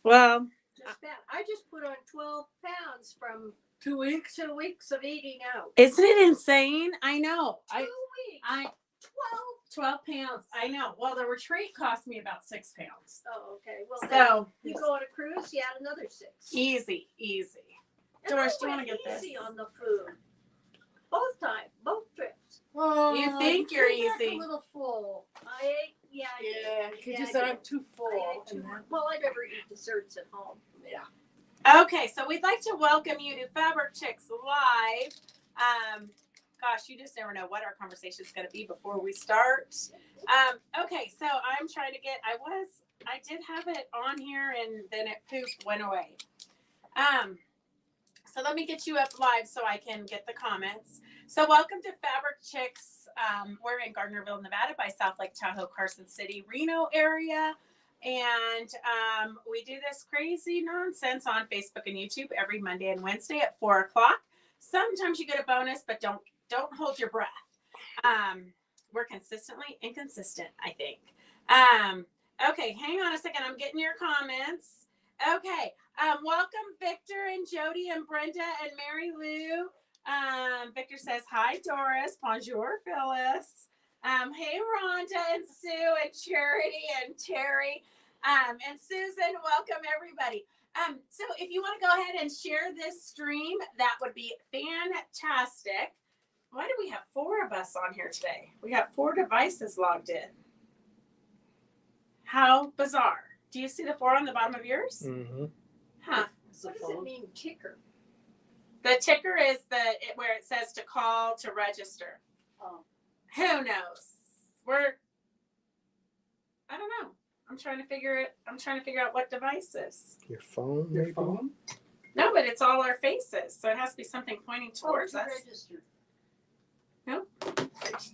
Well, Just that. I just put on 12 pounds from 2 weeks. 2 weeks of eating out. isn't it insane? I know. 2 weeks. I 12. 12 pounds. I know. Well, the retreat cost me about 6 pounds. Oh, okay. Well, So you go on a cruise, you add another 6. easy. And Doris, I do you want went to get easy this? on the food. Both times, both trips. Oh, You think you're came back easy. a little full. I ate, yeah. Yeah, because Yeah, you I said did. I'm too full. I ate too much. Well, I never eat desserts at home. Yeah. Okay, so we'd like to welcome you to Fabric Chicks Live. Gosh, you just never know what our conversation is going to be before we start. Okay, so I'm trying to get. I did have it on here, and then it went away. So let me get you up live so I can get the comments. So welcome to Fabric Chicks. We're in Gardnerville, Nevada, by South Lake Tahoe, Carson City, Reno area. And we do this crazy nonsense on Facebook and YouTube every Monday and Wednesday at 4:00. Sometimes you get a bonus, but don't hold your breath. We're consistently inconsistent, I think. Okay, hang on a second. I'm getting your comments. Okay. Welcome Victor and Jody and Brenda and Mary Lou. Victor says, hi, Doris. Bonjour, Phyllis. Hey, Rhonda and Sue and Charity and Terry. And Susan, welcome everybody. So if you want to go ahead and share this stream, that would be fantastic. Why do we have 4 of us on here today? We got 4 devices logged in. How bizarre. Do you see the 4 on the bottom of yours? Mm-hmm. Huh. What does it mean, ticker? The ticker is where it says to call to register. Oh. Who knows? I don't know. I'm trying to figure out what device is. Your phone, Your maybe? phone? No, but it's all our faces, so it has to be something pointing towards us. Register. No.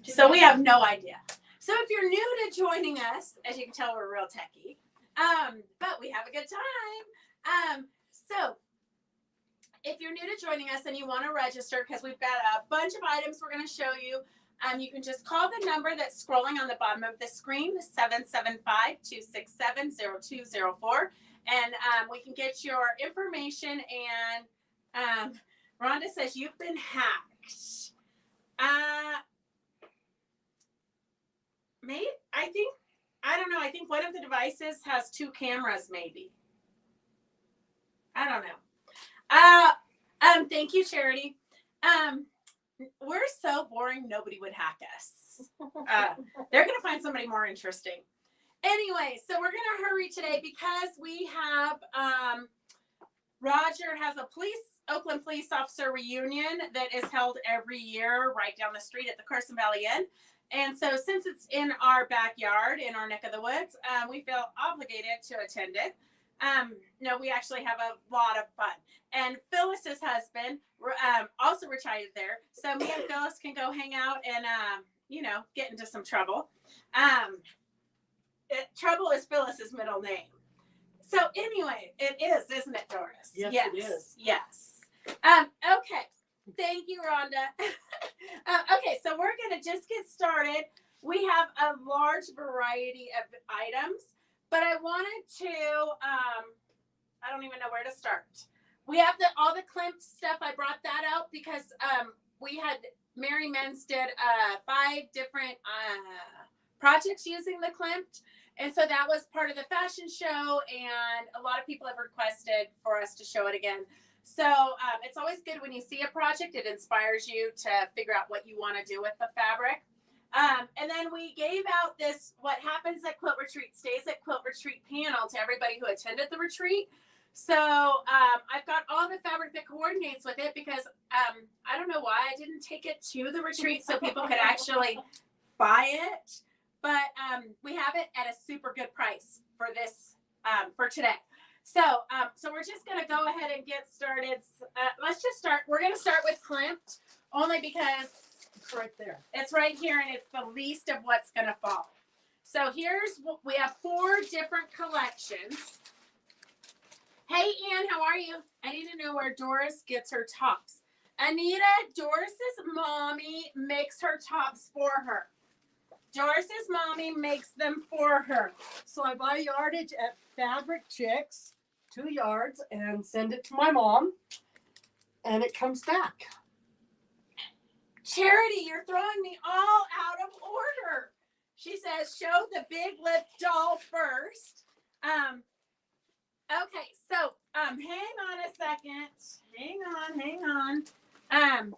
So we have no idea. So if you're new to joining us, as you can tell, we're real techie. But we have a good time. So if you're new to joining us and you want to register, because we've got a bunch of items we're going to show you, you can just call the number that's scrolling on the bottom of the screen, 775-267-0204, and we can get your information. And Rhonda says you've been hacked. Maybe I don't know. I think one of the devices has 2 cameras, maybe. I don't know. Thank you, Charity. We're so boring, nobody would hack us. They're going to find somebody more interesting. Anyway, so we're going to hurry today because we have Roger has a Oakland police officer reunion that is held every year right down the street at the Carson Valley Inn. And so since it's in our backyard, in our neck of the woods, we feel obligated to attend it. No, we actually have a lot of fun. And Phyllis's husband also retired there. So me and Phyllis can go hang out and, get into some trouble. Trouble is Phyllis's middle name. So anyway, it is, isn't it, Doris? Yes, it is. Yes. Okay. Thank you, Rhonda. Okay, so we're going to just get started. We have a large variety of items, but I wanted to, I don't even know where to start. We have all the Klimt stuff. I brought that out because we had, Mary Men's did 5 different projects using the Klimt. And so that was part of the fashion show, and a lot of people have requested for us to show it again. So it's always good when you see a project, it inspires you to figure out what you want to do with the fabric. And then we gave out this, what happens at Quilt Retreat stays at Quilt Retreat panel to everybody who attended the retreat. So I've got all the fabric that coordinates with it because I don't know why I didn't take it to the retreat so people could actually buy it. But we have it at a super good price for this, for today. So we're just going to go ahead and get started. Let's just start. We're going to start with Klimt only because It's right there. it's right here and it's the least of what's going to fall. So we have 4 different collections. Hey, Ann, how are you? I need to know where Doris gets her tops. Anita, Doris's mommy makes her tops for her. Doris's mommy makes them for her. So I buy yardage at Fabric Chicks 2 yards and send it to my mom, and it comes back. Charity, you're throwing me all out of order. She says, show the big lip doll first. Okay, so hang on a second. Hang on.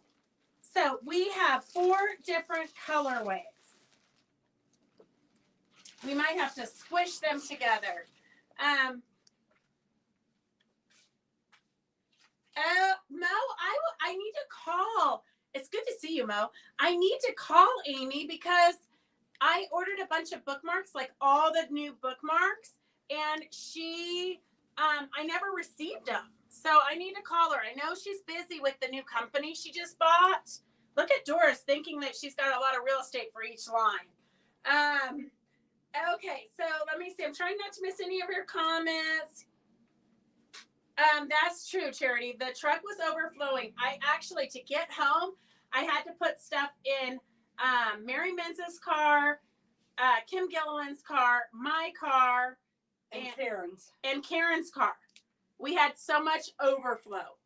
So we have 4 different colorways. We might have to squish them together. Mo, I need to call. It's good to see you, Mo. I need to call Amy because I ordered a bunch of bookmarks, like all the new bookmarks, and she, I never received them. So I need to call her. I know she's busy with the new company she just bought. Look at Doris thinking that she's got a lot of real estate for each line. Okay, so let me see. I'm trying not to miss any of your comments. That's true, Charity. The truck was overflowing. I actually, to get home, I had to put stuff in Mary Menzies' car, Kim Gilliland's car, my car, And Karen's. and Karen's car. We had so much overflow.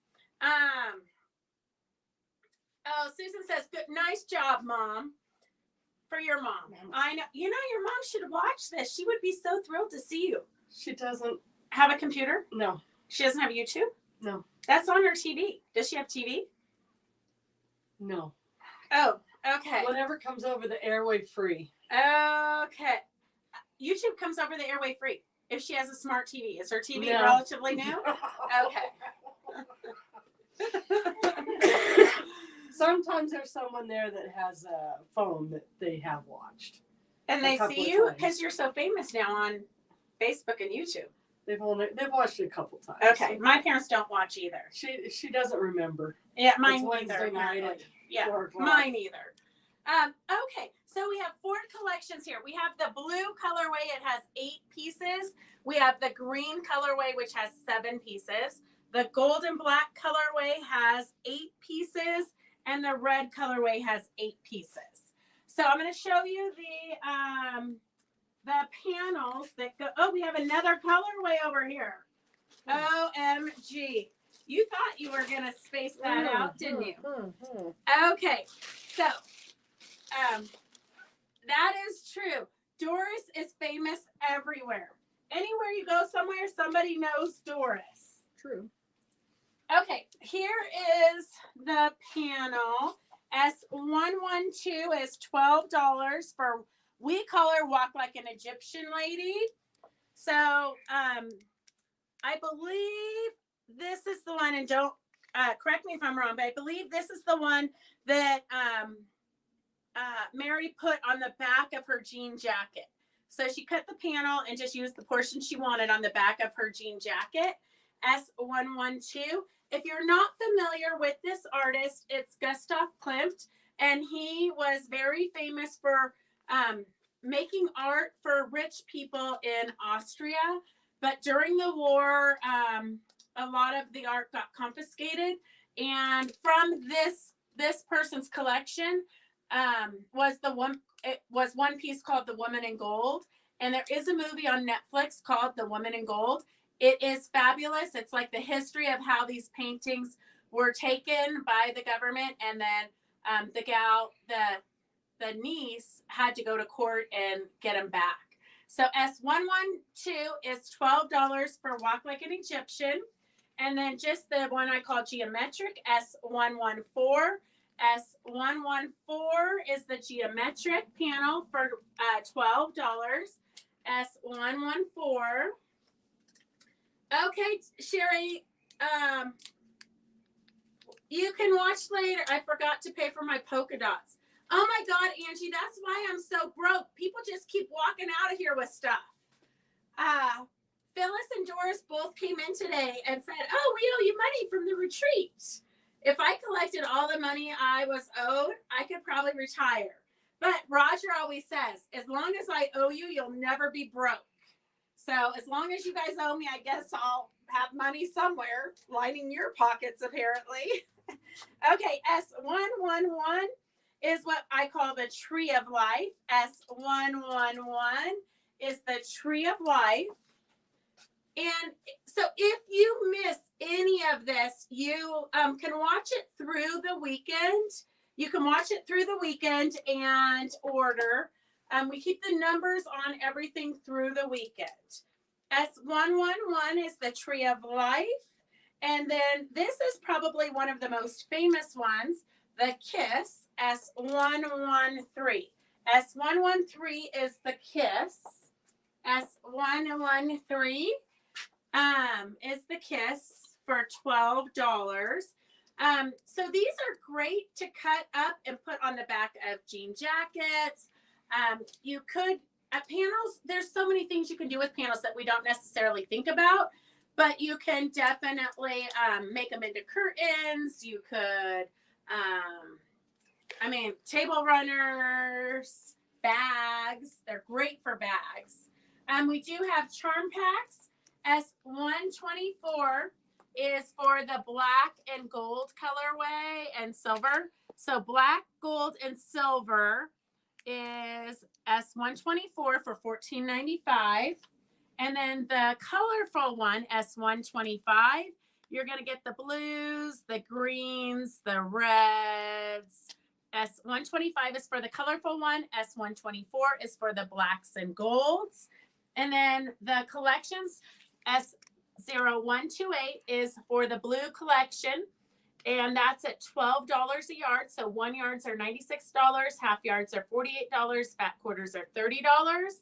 Oh, Susan says, "Good, nice job, Mom." For your mom. I know. You know, your mom should watch this. She would be so thrilled to see you. She doesn't. Have a computer? No. She doesn't have YouTube? No. That's on her TV. Does she have TV? No. Oh, okay. Whatever comes over the airway free. Okay. YouTube comes over the airway free if she has a smart TV. Is her TV No. relatively new? Okay. Sometimes there's someone there that has a phone that they have watched. And they A couple see of you times. because you're so famous now on Facebook and YouTube. They've watched it a couple times. Okay. My parents don't watch either. She doesn't remember. Yeah, It's mine Wednesday neither. night apparently. at Yeah, 4 o'clock. mine either. Okay, so we have 4 collections here. We have the blue colorway. It has 8 pieces. We have the green colorway, which has 7 pieces. The gold and black colorway has 8 pieces. And the red colorway has 8 pieces. So I'm going to show you the panels that go. Oh, we have another colorway over here. OMG. You thought you were going to space that out, didn't you? Okay. So that is true. Doris is famous everywhere. Anywhere you go somewhere, somebody knows Doris. True. Okay, here is the panel. S112 is $12 for, we call her Walk Like an Egyptian Lady. So I believe this is the one, and don't correct me if I'm wrong, but I believe this is the one that Mary put on the back of her jean jacket. So she cut the panel and just used the portion she wanted on the back of her jean jacket. S112. If you're not familiar with this artist, it's Gustav Klimt, and he was very famous for making art for rich people in Austria. But during the war, a lot of the art got confiscated, and from this person's collection was one piece called "The Woman in Gold," and there is a movie on Netflix called "The Woman in Gold." It is fabulous. It's like the history of how these paintings were taken by the government, and then the gal, the niece, had to go to court and get them back. So S112 is $12 for Walk Like an Egyptian, and then just the one I call geometric, S114. S114 is the geometric panel for $12. S114. Okay, Sherry, you can watch later. I forgot to pay for my polka dots. Oh my God, Angie, that's why I'm so broke. People just keep walking out of here with stuff. Phyllis and Doris both came in today and said, "Oh, we owe you money from the retreat." If I collected all the money I was owed, I could probably retire. But Roger always says, as long as I owe you, you'll never be broke. So as long as you guys owe me, I guess I'll have money somewhere lining your pockets, apparently. Okay, S111 is what I call the Tree of Life. S111 is the Tree of Life. And so if you miss any of this, you can watch it through the weekend. You can watch it through the weekend and order. We keep the numbers on everything through the weekend. S111 is the Tree of Life. And then this is probably one of the most famous ones, the Kiss, S113. S113 is the Kiss. S113 is the Kiss for $12. So these are great to cut up and put on the back of jean jackets. You could, panels, there's so many things you can do with panels that we don't necessarily think about, but you can definitely make them into curtains. You could, table runners, bags. They're great for bags. We do have charm packs. S124 is for the black and gold colorway and silver. So black, gold, and silver is S124 for $14.95. And then the colorful one, S125, you're going to get the blues, the greens, the reds. S125 is for the colorful one. S124 is for the blacks and golds. And then the collections, S0128 is for the blue collection. And that's at $12 a yard. So 1 yards are $96, half yards are $48, fat quarters are $30.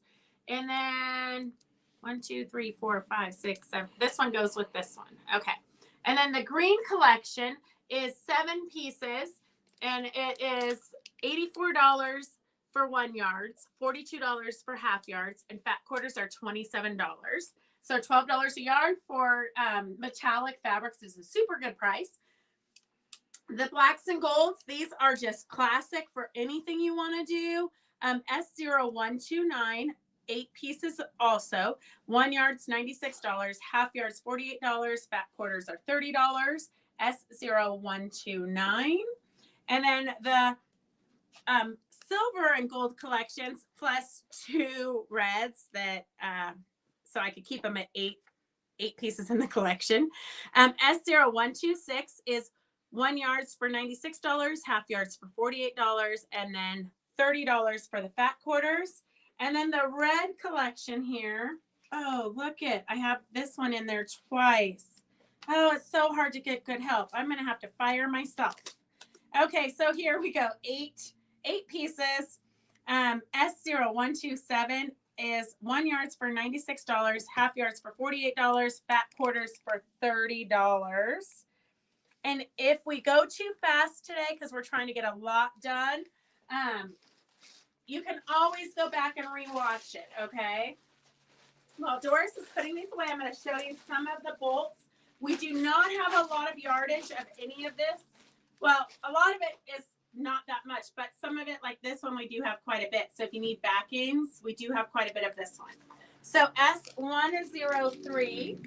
And then 1, 2, 3, 4, 5, 6, 7. This one goes with this one. Okay. And then the green collection is 7 pieces. And it is $84 for 1 yards, $42 for half yards, and fat quarters are $27. So $12 a yard for metallic fabrics is a super good price. The blacks and golds, these are just classic for anything you want to do. S0129, 8 pieces also. 1 yard's $96, half yards $48, fat quarters are $30. S0129. And then the silver and gold collections plus 2 reds that so I could keep them at 8 pieces in the collection. S0126 is 1 yards for $96, half yards for $48, and then $30 for the fat quarters. And then the red collection here. Oh, look it. I have this one in there twice. Oh, it's so hard to get good help. I'm going to have to fire myself. Okay, so here we go. 8 pieces. S0127 is 1 yards for $96, half yards for $48, fat quarters for $30. And if we go too fast today, because we're trying to get a lot done, you can always go back and rewatch it, okay? While Doris is putting these away, I'm going to show you some of the bolts. We do not have a lot of yardage of any of this. Well, a lot of it is not that much, but some of it, like this one, we do have quite a bit. So if you need backings, we do have quite a bit of this one. So S103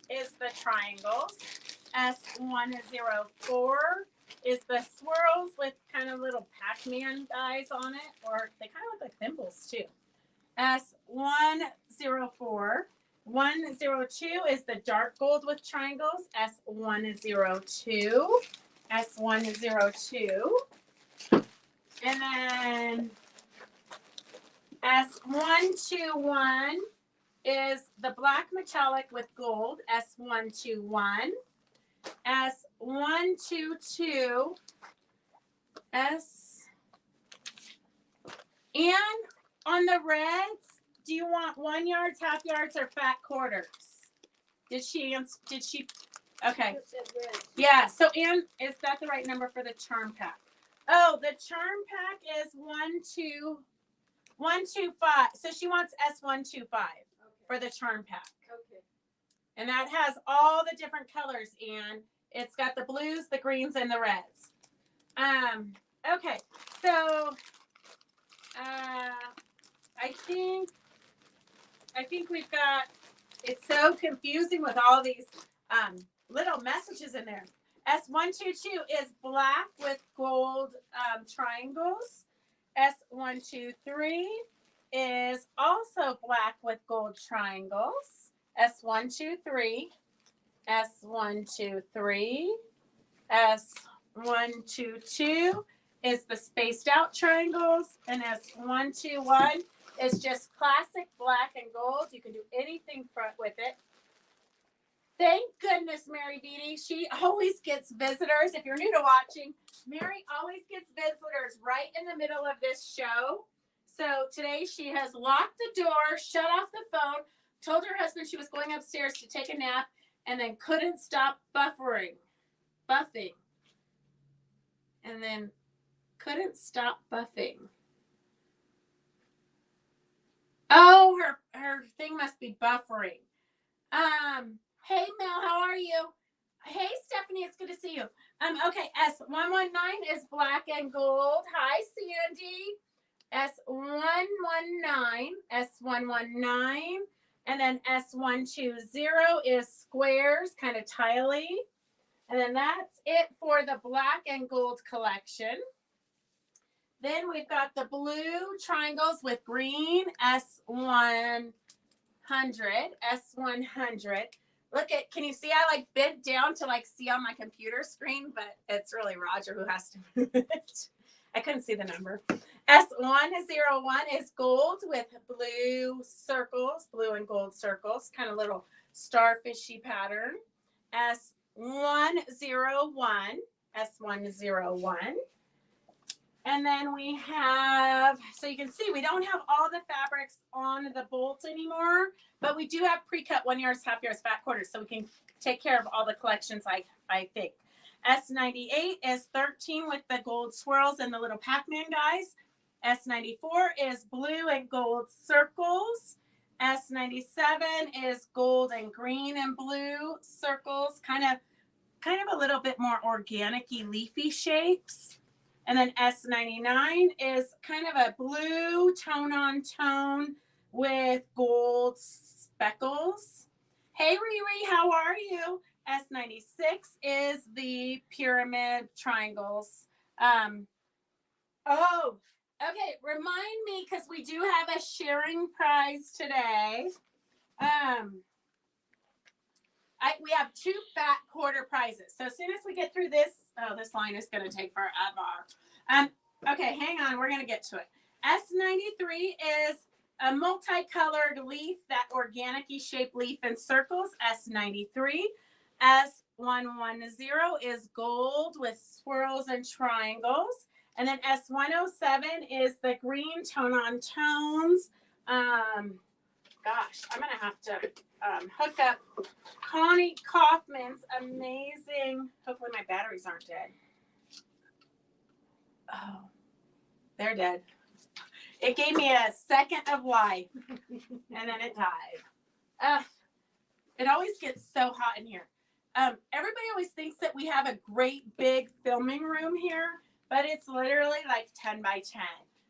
is the triangles. S104 is the swirls with kind of little Pac-Man guys on it, or they kind of look like thimbles too. S104. 102 is the dark gold with triangles. S102. S102. And then S121 is the black metallic with gold. S121. S122. And on the reds, do you want 1 yards, half yards, or fat quarters? Did she? Okay. Yeah. So, Ann, is that the right number for the charm pack? Oh, the charm pack is 125. So she wants S125 for the charm pack. Okay. And that has all the different colors, Ann. It's got the blues, the greens, and the reds. Okay. So, I think we've got, it's so confusing with all these little messages in there. S122 is black with gold triangles. S123 is also black with gold triangles. S123, S123, S122 is the spaced out triangles, and S121 is just classic black and gold. You can do anything with it. Thank goodness, Mary Beatty. She always gets visitors. If you're new to watching, Mary always gets visitors right in the middle of this show. So today she has locked the door, shut off the phone, told her husband she was going upstairs to take a nap, and then couldn't stop buffing. And then couldn't stop buffing. Oh, her thing must be buffering. Hey Mel, how are you? Hey Stephanie, it's good to see you. Okay, S119 is black and gold. Hi Sandy. S119, S119, and then S120 is squares, kind of tiley. And then that's it for the black and gold collection. Then we've got the blue triangles with green, S100, S100. Look at, can you see I like bent down to like see on my computer screen, but it's really Roger who has to move it. I couldn't see the number. S101 is gold with blue circles, blue and gold circles, kind of little starfishy pattern. S101, S101. And then we have, so you can see we don't have all the fabrics on the bolt anymore, but we do have pre-cut 1 yards, half yards, fat quarters, so we can take care of all the collections, I think. S98 is 13 with the gold swirls and the little Pac-Man guys. S94 is blue and gold circles. S97 is gold and green and blue circles, kind of a little bit more organic-y, leafy shapes. And then S99 is kind of a blue tone on tone with gold speckles. Hey Riri, how are you? S96 is the pyramid triangles. Oh, okay. Remind me, because we do have a sharing prize today. We have 2 fat quarter prizes. So as soon as we get through this, this line is going to take forever. Okay, hang on. We're going to get to it. S93 is a multicolored leaf, that organic-y shaped leaf in circles, S93. S110 is gold with swirls and triangles. And then S107 is the green tone on tones. Gosh, I'm going to have to hook up Connie Kaufman's amazing, hopefully my batteries aren't dead. Oh, they're dead. It gave me a second of life and then it died. It always gets so hot in here. Everybody always thinks that we have a great big filming room here, but it's literally like 10 by 10.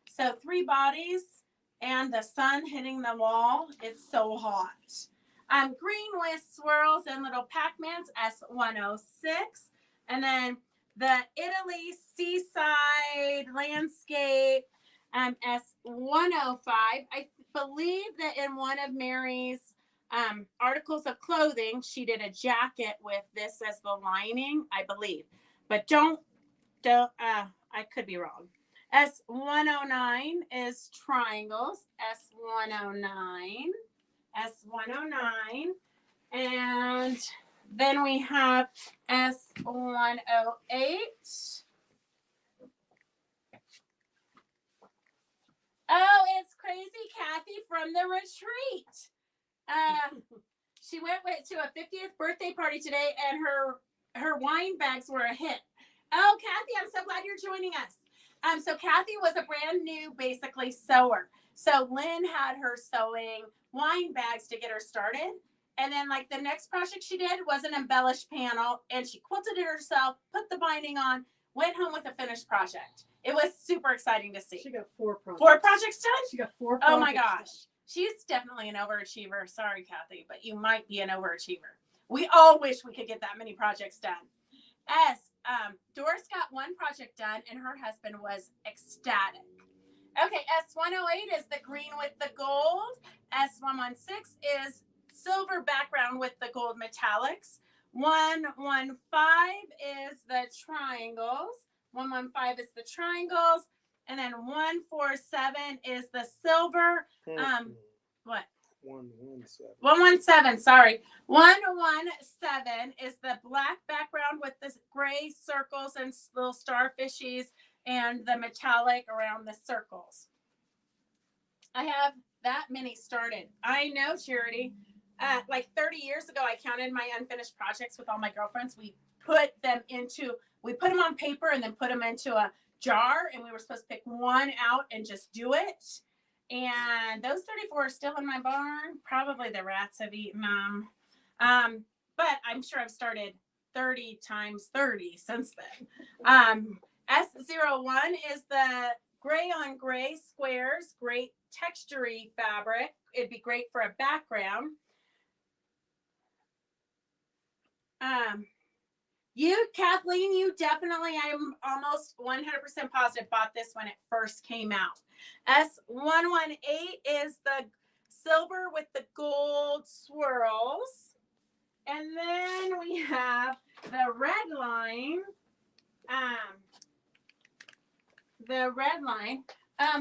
So 3 bodies and the sun hitting the wall. It's so hot. Green with swirls and little Pac-Mans, S106. And then the Italy seaside landscape, S105. I believe that in one of Mary's articles of clothing, she did a jacket with this as the lining, I believe. But I could be wrong. S109 is triangles, S109. S109. And then we have S108. Oh, it's Crazy Kathy from the retreat. She went to a 50th birthday party today, and her wine bags were a hit. Oh, Kathy, I'm so glad you're joining us. So Kathy was a brand new, basically, sewer. So Lynn had her sewing wine bags to get her started. And then, like, the next project she did was an embellished panel, and she quilted it herself, put the binding on, went home with a finished project. It was super exciting to see. She got 4 projects. 4 projects done? She got 4 projects. Oh my gosh. She's definitely an overachiever. Sorry, Kathy, but you might be an overachiever. We all wish we could get that many projects done. Doris got 1 project done, and her husband was ecstatic. Okay, S108 is the green with the gold. S116 is silver background with the gold metallics. 115 is the triangles. 115 is the triangles. And then 147 is the silver. What? 117. 117, sorry. 117 is the black background with the gray circles and little starfishies and the metallic around the circles. I have that many started. I know, Charity. Like 30 years ago, I counted my unfinished projects with all my girlfriends. We put them on paper and then put them into a jar, and we were supposed to pick one out and just do it. And those 34 are still in my barn. Probably the rats have eaten them. But I'm sure I've started 30 times 30 since then. S01 is the gray on gray squares, great textury fabric. It'd be great for a background. You, Kathleen, you definitely, I'm almost 100% positive, bought this when it first came out. S118 is the silver with the gold swirls. And then we have the red line.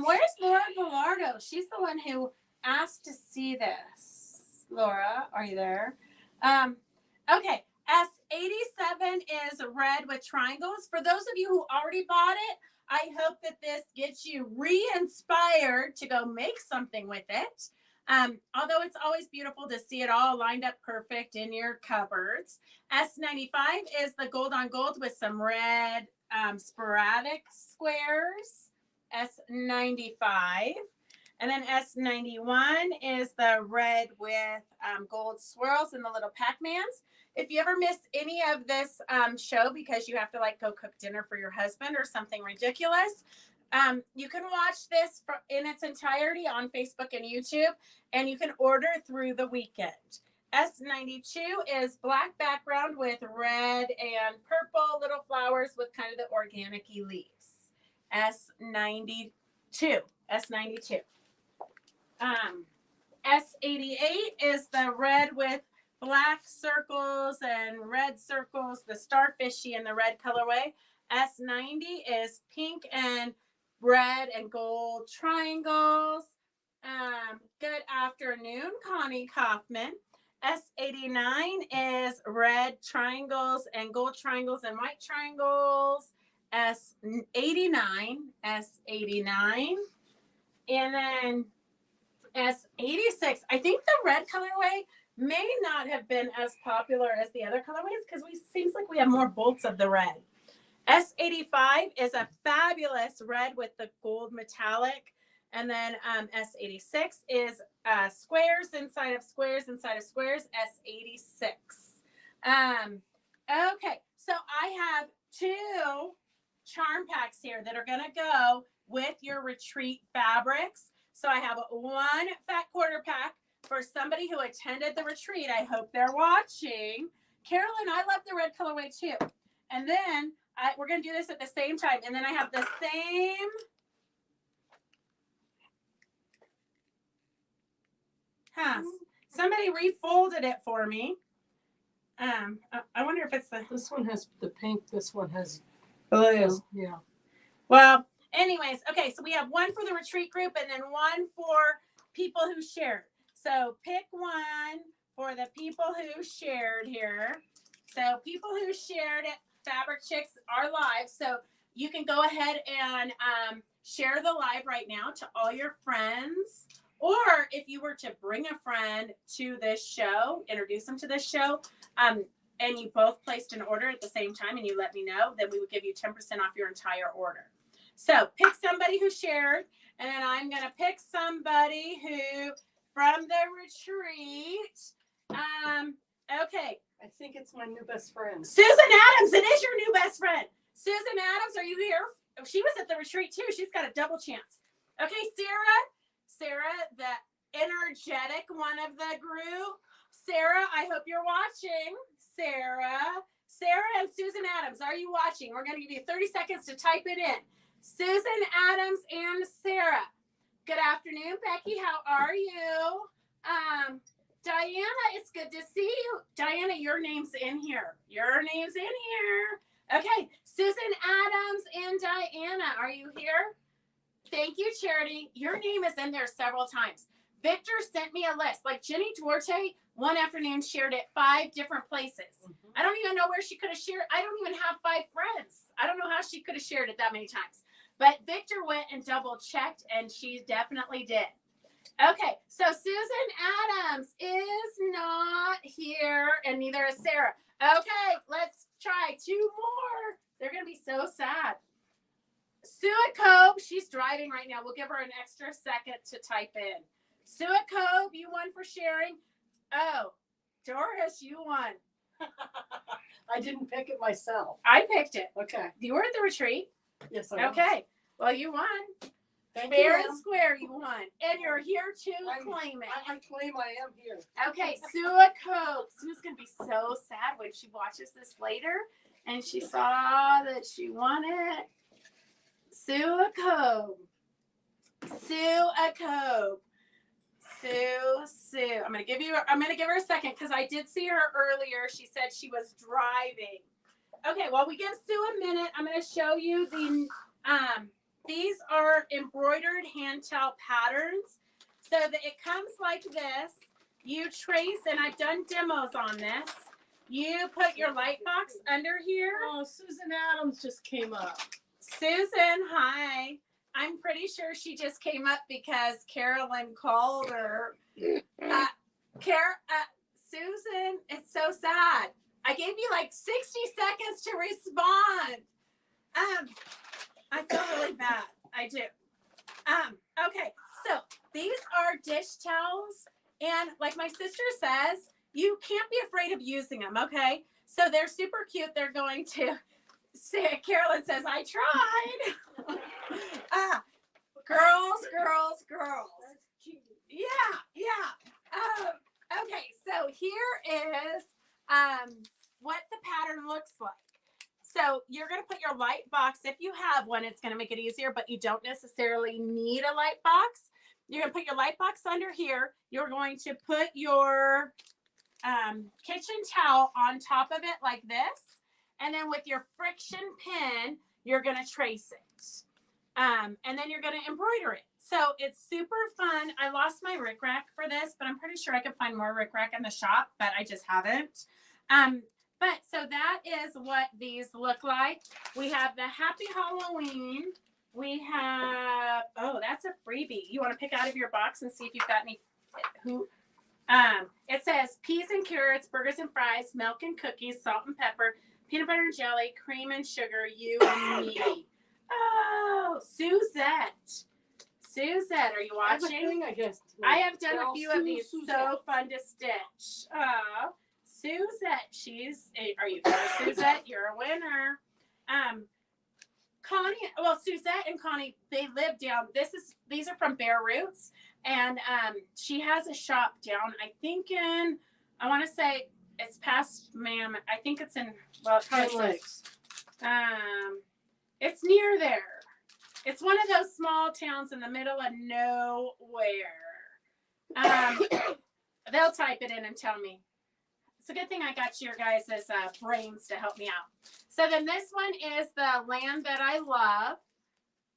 Where's Laura Gallardo? She's the one who asked to see this. Laura, are you there? Okay. S87 is red with triangles. For those of you who already bought it, I hope that this gets you re-inspired to go make something with it. Although it's always beautiful to see it all lined up perfect in your cupboards. S95 is the gold on gold with some red sporadic squares. S95. And then S91 is the red with gold swirls and the little Pac-Mans. If you ever miss any of this show because you have to like go cook dinner for your husband or something ridiculous, you can watch this in its entirety on Facebook and YouTube, and you can order through the weekend. S92 is black background with red and purple little flowers with kind of the organic-y leaves. S92. S92. S88 is the red with black circles and red circles, the starfishy and the red colorway. S90 is pink and red and gold triangles. Good afternoon, Connie Kaufman. S89 is red triangles and gold triangles and white triangles. S89. And then S86, I think the red colorway may not have been as popular as the other colorways because seems like we have more bolts of the red. S85 is a fabulous red with the gold metallic. And then S86 is squares inside of squares inside of squares, S86. Okay, so I have 2 charm packs here that are going to go with your retreat fabrics. So I have 1 fat quarter pack for somebody who attended the retreat. I hope they're watching. Carolyn, I love the red colorway too. And then we're going to do this at the same time. And then I have the same. Somebody refolded it for me. I wonder if it's This one has the pink. This one has blue. Yeah. Well, anyways, okay, so we have 1 for the retreat group and then 1 for people who shared. So pick 1 for the people who shared here. So people who shared it, Fabric Chicks are live. So you can go ahead and share the live right now to all your friends. Or if you were to bring a friend to this show, introduce them to this show, and you both placed an order at the same time and you let me know, then we would give you 10% off your entire order. So pick somebody who shared, and then I'm going to pick somebody who, from the retreat, okay. I think it's my new best friend. Susan Adams, it is your new best friend. Susan Adams, are you here? She was at the retreat too. She's got a double chance. Okay, Sarah, the energetic one of the group. Sarah, I hope you're watching. Sarah and Susan Adams, are you watching? We're going to give you 30 seconds to type it in. Susan, Adams, and Sarah. Good afternoon, Becky. How are you? Diana, it's good to see you. Diana, your name's in here. Your name's in here. Okay, Susan, Adams, and Diana, are you here? Thank you, Charity. Your name is in there several times. Victor sent me a list. Like Jenny Duarte, one afternoon shared it 5 different places. I don't even know where she could have shared. I don't even have 5 friends. I don't know how she could have shared it that many times. But Victor went and double checked, and she definitely did. Okay, so Susan Adams is not here, and neither is Sarah. Okay, let's try 2 more. They're going to be so sad. Sue Cope, she's driving right now. We'll give her an extra second to type in. Sue Cope, you won for sharing. Oh, Doris, you won. I didn't pick it myself. I picked it. Okay. You were at the retreat. Yes, I was. Okay. Well, you won. Thank Fair you. and square, you won. And you're here to claim it. I claim I am here. Okay, Sue Cope. Sue's going to be so sad when she watches this later and she saw that she won it. Sue Cope. Sue Cope. Sue. I'm gonna give her a second because I did see her earlier. She said she was driving. Okay, while we give Sue a minute, I'm gonna show you the these are embroidered hand towel patterns. So that it comes like this. You trace, and I've done demos on this. You put your light box under here. Oh, Susan Adams just came up. Susan, hi. I'm pretty sure she just came up because Carolyn called her. Susan, it's so sad. I gave you like 60 seconds to respond. I feel really bad. I do. Okay, so these are dish towels, and like my sister says, you can't be afraid of using them. Okay, so they're super cute. They're going to. Carolyn says, I tried. Girls. Yeah. Okay, so here is what the pattern looks like. So you're going to put your light box. If you have one, it's going to make it easier, but you don't necessarily need a light box. You're going to put your light box under here. You're going to put your kitchen towel on top of it like this. And then with your friction pin, you're going to trace it. And then you're going to embroider it. So it's super fun. I lost my rickrack for this, but I'm pretty sure I could find more rickrack in the shop, but I just haven't. But so that is what these look like. We have the Happy Halloween. We have, oh, that's a freebie. You want to pick out of your box and see if you've got any, it says peas and carrots, burgers and fries, milk and cookies, salt and pepper, peanut butter and jelly, cream and sugar, you and me. Oh, Suzette. Suzette, are you watching? I guess. I have done a few of these. So fun to stitch. Oh, Suzette. Are you there, Suzette? You're a winner. Connie, well, Suzette and Connie, they live down. These are from Bare Roots, and she has a shop down. I think I want to say it's past Mammoth. I think it's in Lakes. It's near there. It's one of those small towns in the middle of nowhere. They'll type it in and tell me. It's a good thing I got your guys' brains to help me out. So then this one is the Land That I Love.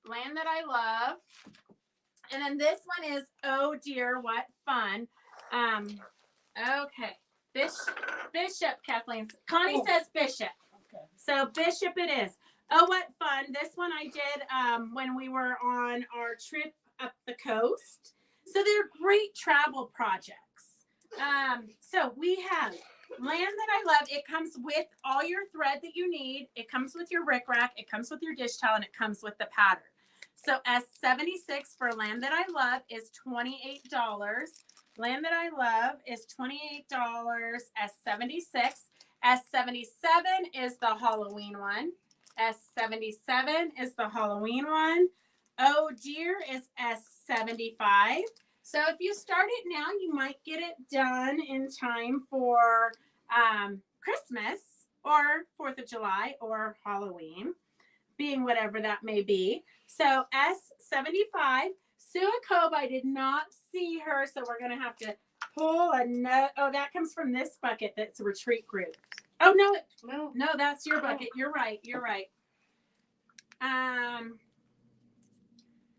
Land That I Love. And then this one is Oh Dear, What Fun. Okay. Bishop, Kathleen. Connie says Bishop. Okay. So Bishop it is. Oh, what fun. This one I did when we were on our trip up the coast. So they're great travel projects. So we have Land That I Love. It comes with all your thread that you need. It comes with your rickrack. It comes with your dish towel, and it comes with the pattern. So S76 for Land That I Love is $28. Land That I Love is $28. S76. S77 is the Halloween one. S77 is the Halloween one. Oh Dear is S75. So if you start it now, you might get it done in time for Christmas or 4th of July or Halloween. being whatever that may be. So S75. Sue Cobb, I did not see her, so we're going to have to pull a note. Oh, that comes from this bucket that's a retreat group. Oh, no, that's your bucket. You're right.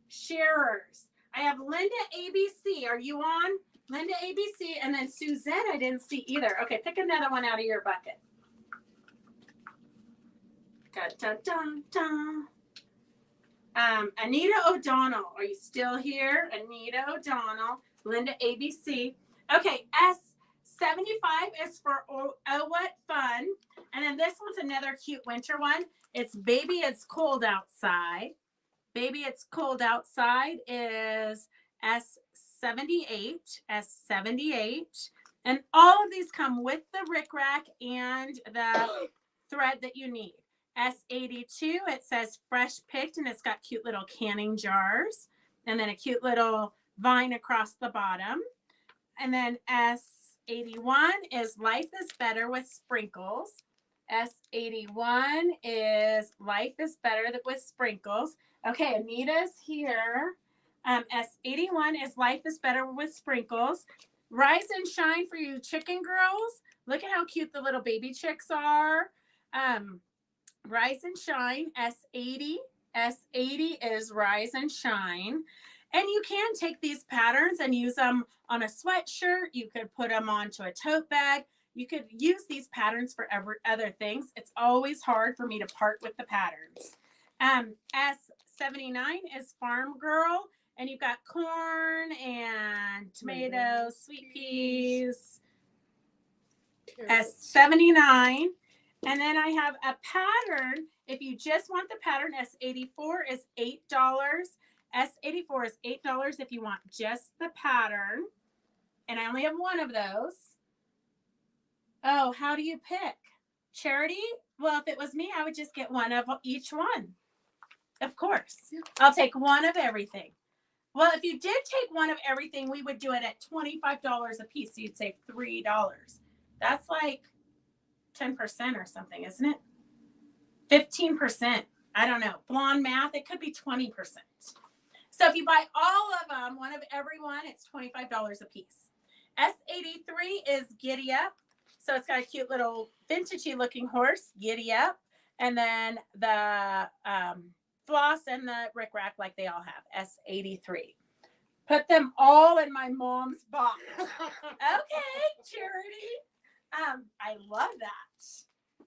Sharers. I have Linda ABC. Are you on? Linda ABC. And then Suzette, I didn't see either. Okay, pick another one out of your bucket. Dun, dun, dun, dun. Anita O'Donnell. Are you still here? Anita O'Donnell. Linda ABC. Okay, S75 is for oh what fun. And then this one's another cute winter one. It's Baby It's Cold Outside. Baby It's Cold Outside is S78. S78. And all of these come with the rickrack and the thread that you need. S82, it says fresh picked, and it's got cute little canning jars. And then a cute little vine across the bottom. And then S81 is Life is Better with Sprinkles. S81 is Life is Better with Sprinkles. Okay, Anita's here. S81 is Life is Better with Sprinkles. Rise and Shine for you chicken girls. Look at how cute the little baby chicks are. Rise and Shine, S80. S80 is Rise and Shine. And you can take these patterns and use them on a sweatshirt. You could put them onto a tote bag. You could use these patterns for other things. It's always hard for me to part with the patterns. S79 is Farm Girl. And you've got corn and tomatoes, sweet peas. S79. And then I have a pattern. If you just want the pattern, S84 is $8. S84 is $8 if you want just the pattern. And I only have one of those. Oh, how do you pick? Charity? Well, if it was me, I would just get one of each one. Of course. I'll take one of everything. Well, if you did take one of everything, we would do it at $25 a piece. So you'd save $3. That's like 10% or something, isn't it? 15%. I don't know. Blonde math, it could be 20%. So if you buy all of them, one of every one, it's $25 a piece. S83 is Giddy Up. So it's got a cute little vintagey looking horse, Giddy Up. And then the floss and the rickrack like they all have, S83. Put them all in my mom's box. Okay, Charity. I love that.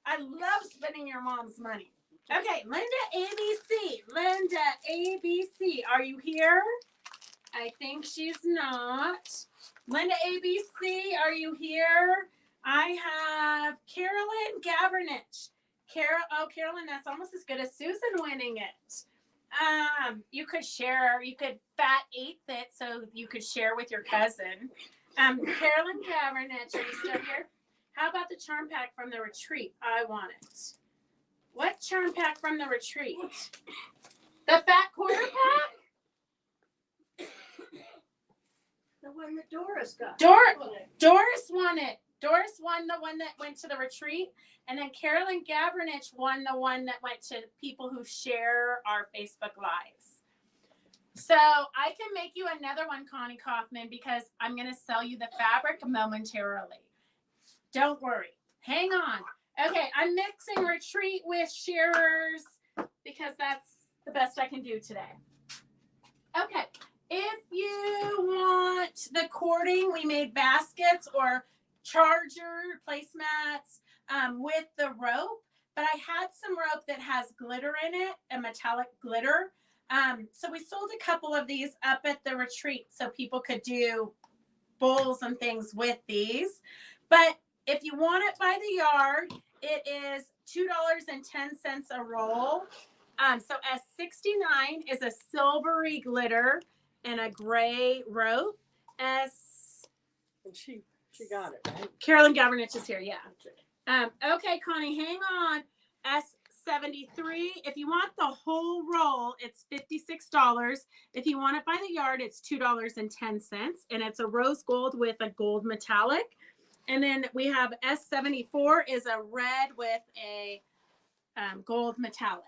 I love spending your mom's money. Okay, Linda ABC. Linda ABC. Are you here? I think she's not. Linda ABC, are you here? I have Carolyn Gavernich. Carolyn, that's almost as good as Susan winning it. You could share, you could fat eighth it so you could share with your cousin. Carolyn Gavernich, are you still here? How about the charm pack from the retreat? I want it. What charm pack from the retreat? The fat quarter pack? The one that Doris got. Doris won it. Doris won the one that went to the retreat. And then Carolyn Gavernich won the one that went to people who share our Facebook Lives. So I can make you another one, Connie Kaufman, because I'm going to sell you the fabric momentarily. Don't worry. Hang on. Okay, I'm mixing retreat with sharers because that's the best I can do today. Okay, if you want the cording, we made baskets or charger placemats with the rope, but I had some rope that has glitter in it, a metallic glitter. So we sold a couple of these up at the retreat so people could do bowls and things with these. But if you want it by the yard, it is $2.10 a roll. So S69 is a silvery glitter and a gray rope. And she got it, right? Carolyn Gavernich is here, yeah. Okay, Connie, hang on. S73. If you want the whole roll, it's $56. If you want it by the yard, it's $2.10. And it's a rose gold with a gold metallic. And then we have S74 is a red with a gold metallic.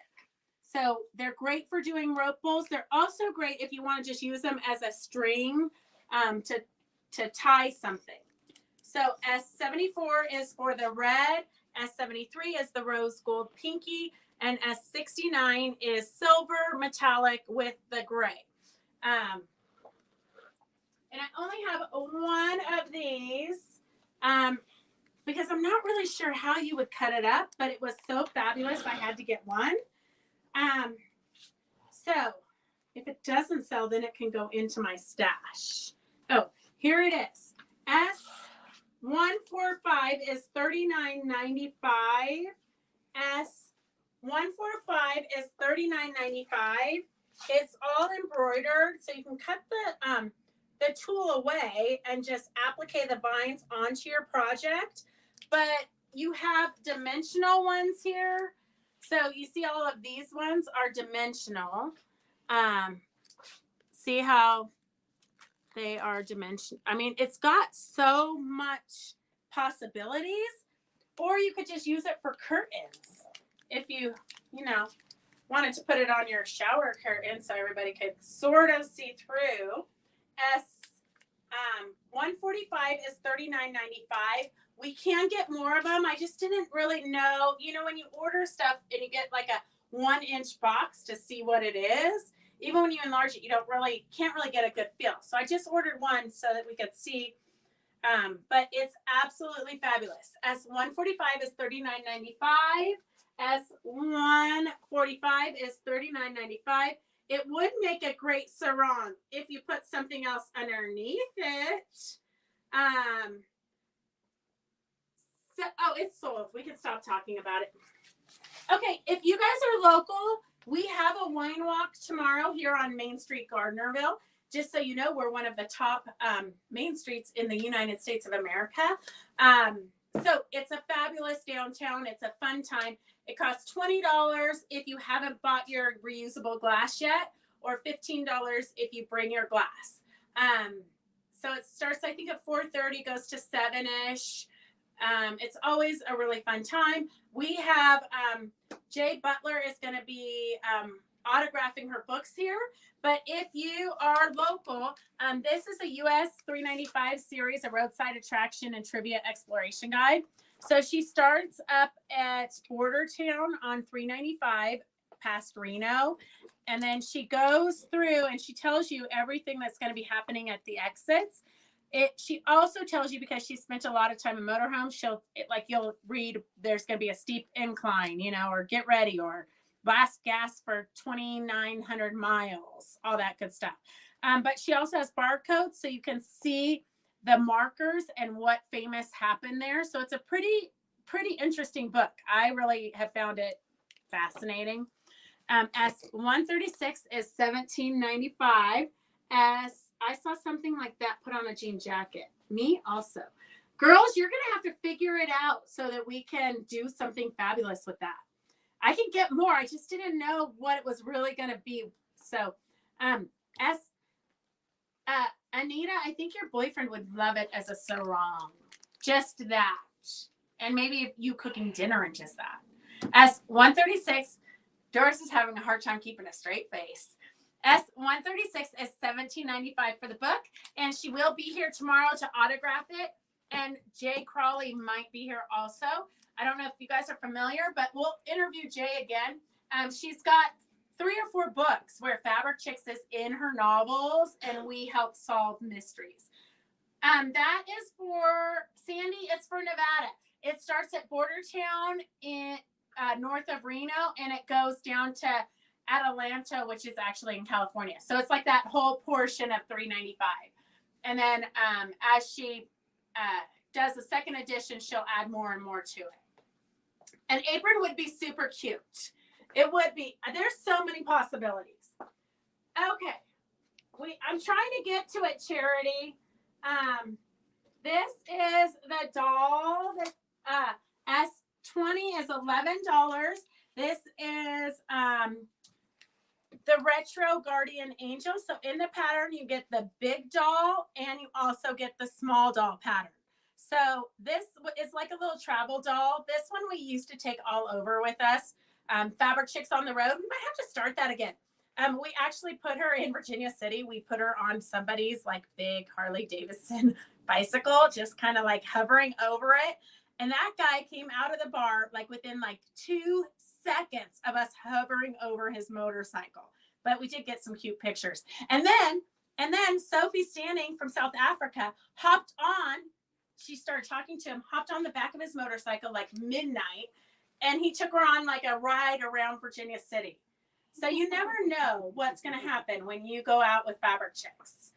So they're great for doing rope bowls. They're also great if you want to just use them as a string to tie something. So S74 is for the red, S73 is the rose gold pinky, and S69 is silver metallic with the gray. And I only have one of these because I'm not really sure how you would cut it up, but it was so fabulous I had to get one. So if it doesn't sell, then it can go into my stash. Oh, here it is. S145 is $39.95. S145 is $39.95. It's all embroidered, so you can cut the tool away and just applique the vines onto your project. But you have dimensional ones here. So you see all of these ones are dimensional. See how they are dimensional? I mean, it's got so much possibilities. Or you could just use it for curtains. If you wanted to put it on your shower curtain so everybody could sort of see through. S145 is $39.95. We can get more of them. I just didn't really know. When you order stuff and you get like a 1-inch box to see what it is, even when you enlarge it, you can't really get a good feel. So I just ordered one so that we could see. But it's absolutely fabulous. S145 is $39.95. S145 is $39.95. It would make a great sarong if you put something else underneath it. It's sold. We can stop talking about it. Okay, if you guys are local, we have a wine walk tomorrow here on Main Street, Gardnerville. Just so you know, we're one of the top main streets in the United States of America. So it's a fabulous downtown. It's a fun time. It costs $20 if you haven't bought your reusable glass yet, or $15 if you bring your glass. So it starts, I think, at 4:30, goes to 7-ish. It's always a really fun time. We have Jay Butler is going to be autographing her books here. But if you are local, this is a US 395 series, a roadside attraction and trivia exploration guide. So she starts up at Bordertown on 395 past Reno. And then she goes through and she tells you everything that's going to be happening at the exits. She also tells you, because she spent a lot of time in motorhomes, you'll read there's going to be a steep incline, or get ready, or last gas for 2,900 miles, all that good stuff. But she also has barcodes so you can see the markers and what famous happened there. So it's a pretty interesting book. I really have found it fascinating. S136 is $17.95. I saw something like that put on a jean jacket. Me also. Girls, you're going to have to figure it out so that we can do something fabulous with that. I can get more. I just didn't know what it was really going to be. So, Anita, I think your boyfriend would love it as a sarong. Just that. And maybe you cooking dinner and just that. S136, Doris is having a hard time keeping a straight face. S136 is $17.95 for the book. And she will be here tomorrow to autograph it. And Jay Crawley might be here also. I don't know if you guys are familiar, but we'll interview Jay again. She's got 3 or 4 books where Fabric Chicks is in her novels, and we help solve mysteries. That is for Sandy. It's for Nevada. It starts at Bordertown in north of Reno, and it goes down to Atlanta, which is actually in California. So it's like that whole portion of 395. And then as she does the second edition, she'll add more and more to it. An apron would be super cute. It would be. There's so many possibilities. Okay. I'm trying to get to it, Charity. This is the doll. S20 is $11. This is the Retro Guardian Angel. So in the pattern, you get the big doll and you also get the small doll pattern. So this is like a little travel doll. This one we used to take all over with us. Fabric Chicks on the Road. We might have to start that again. We actually put her in Virginia City. We put her on somebody's like big Harley Davidson bicycle, just kind of like hovering over it. And that guy came out of the bar like within like 2 seconds of us hovering over his motorcycle. But we did get some cute pictures. And then Sophie Standing from South Africa hopped on. She started talking to him, hopped on the back of his motorcycle like midnight, and he took her on like a ride around Virginia City. So you never know what's going to happen when you go out with Fabric Chicks.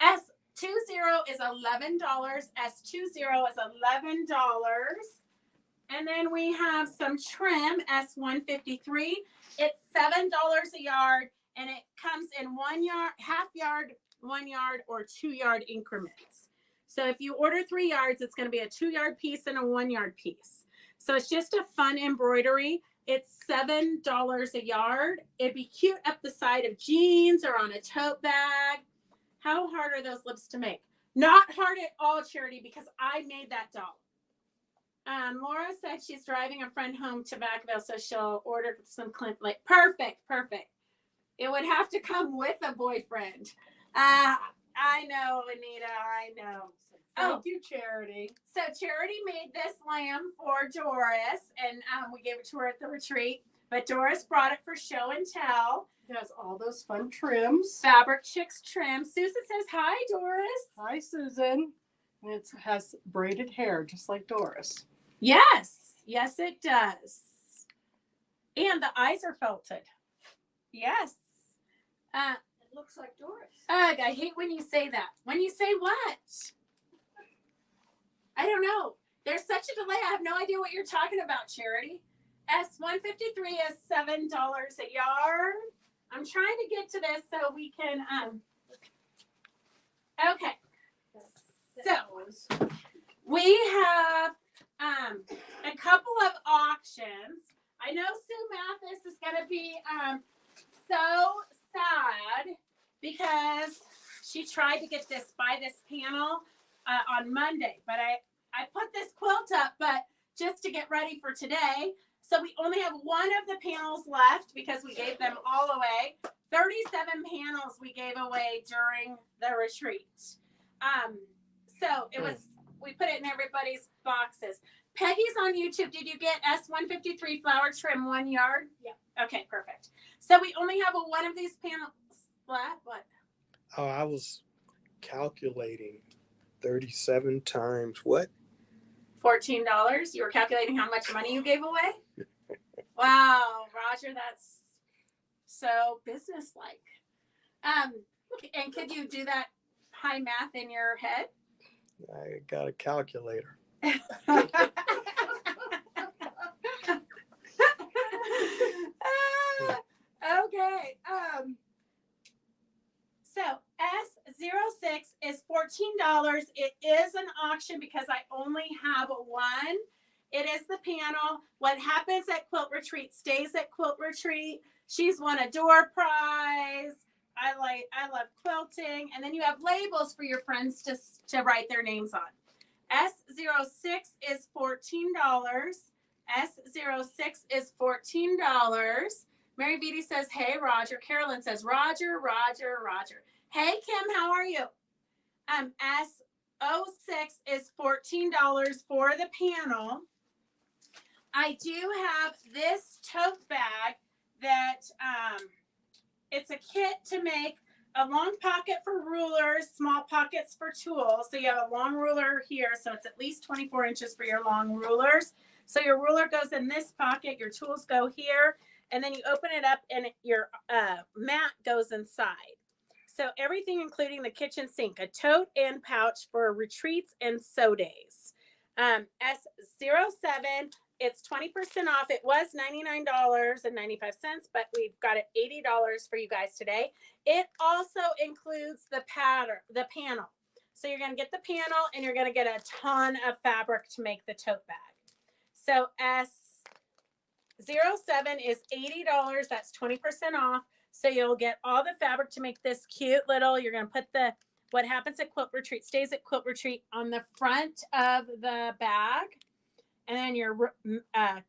S20 is $11. S20 is $11. And then we have some trim, S153. It's $7 a yard, and it comes in 1 yard, half yard, 1 yard, or 2 yard increments. So if you order 3 yards, it's going to be a 2 yard piece and a 1 yard piece. So it's just a fun embroidery. It's $7 a yard. It'd be cute up the side of jeans or on a tote bag. How hard are those lips to make? Not hard at all, Charity, because I made that doll. Laura said she's driving a friend home to Vacaville, so she'll order some Clint. Like, perfect. It would have to come with a boyfriend. I know, Anita, I know. Thank you, Charity. So Charity made this lamb for Doris, and we gave it to her at the retreat. But Doris brought it for show and tell. It has all those fun trims. Fabric Chicks trim. Susan says, hi, Doris. Hi, Susan. And it has braided hair, just like Doris. Yes, it does. And the eyes are felted. Yes. It looks like Doris. Ugh, I hate when you say that. When you say what? I don't know. There's such a delay. I have no idea what you're talking about, Charity. S153 is $7 a yard. I'm trying to get to this so we can, okay. So we have a couple of auctions. I know Sue Mathis is going to be so sad because she tried to get this by this panel on Monday, but I put this quilt up, but just to get ready for today. So we only have one of the panels left because we gave them all away. 37 panels we gave away during the retreat. So it was, we put it in everybody's boxes. Peggy's on YouTube. Did you get S153 flower trim 1 yard? Yeah. Okay, perfect. So we only have one of these panels left. What? Oh, I was calculating 37 times what? $14. You were calculating how much money you gave away? Wow, Roger, that's so businesslike. And could you do that high math in your head? I got a calculator. Okay. So S06 is $14. It is an auction because I only have one. It is the panel. What happens at Quilt Retreat stays at Quilt Retreat. She's won a door prize. I love quilting. And then you have labels for your friends to write their names on. S06 is $14. S06 is $14. Mary Beatty says, hey, Roger. Carolyn says, Roger. Hey, Kim, how are you? S06 is $14 for the panel. I do have this tote bag that it's a kit to make a long pocket for rulers, small pockets for tools. So you have a long ruler here, so it's at least 24 inches for your long rulers. So your ruler goes in this pocket, your tools go here, and then you open it up and your mat goes inside. So everything, including the kitchen sink, a tote and pouch for retreats and sew days. S07, it's 20% off. It was $99.95, but we've got it $80 for you guys today. It also includes the panel. So you're going to get the panel and you're going to get a ton of fabric to make the tote bag. So S07 is $80. That's 20% off. So you'll get all the fabric to make this cute little, you're going to put what happens at Quilt Retreat stays at Quilt Retreat on the front of the bag. and then your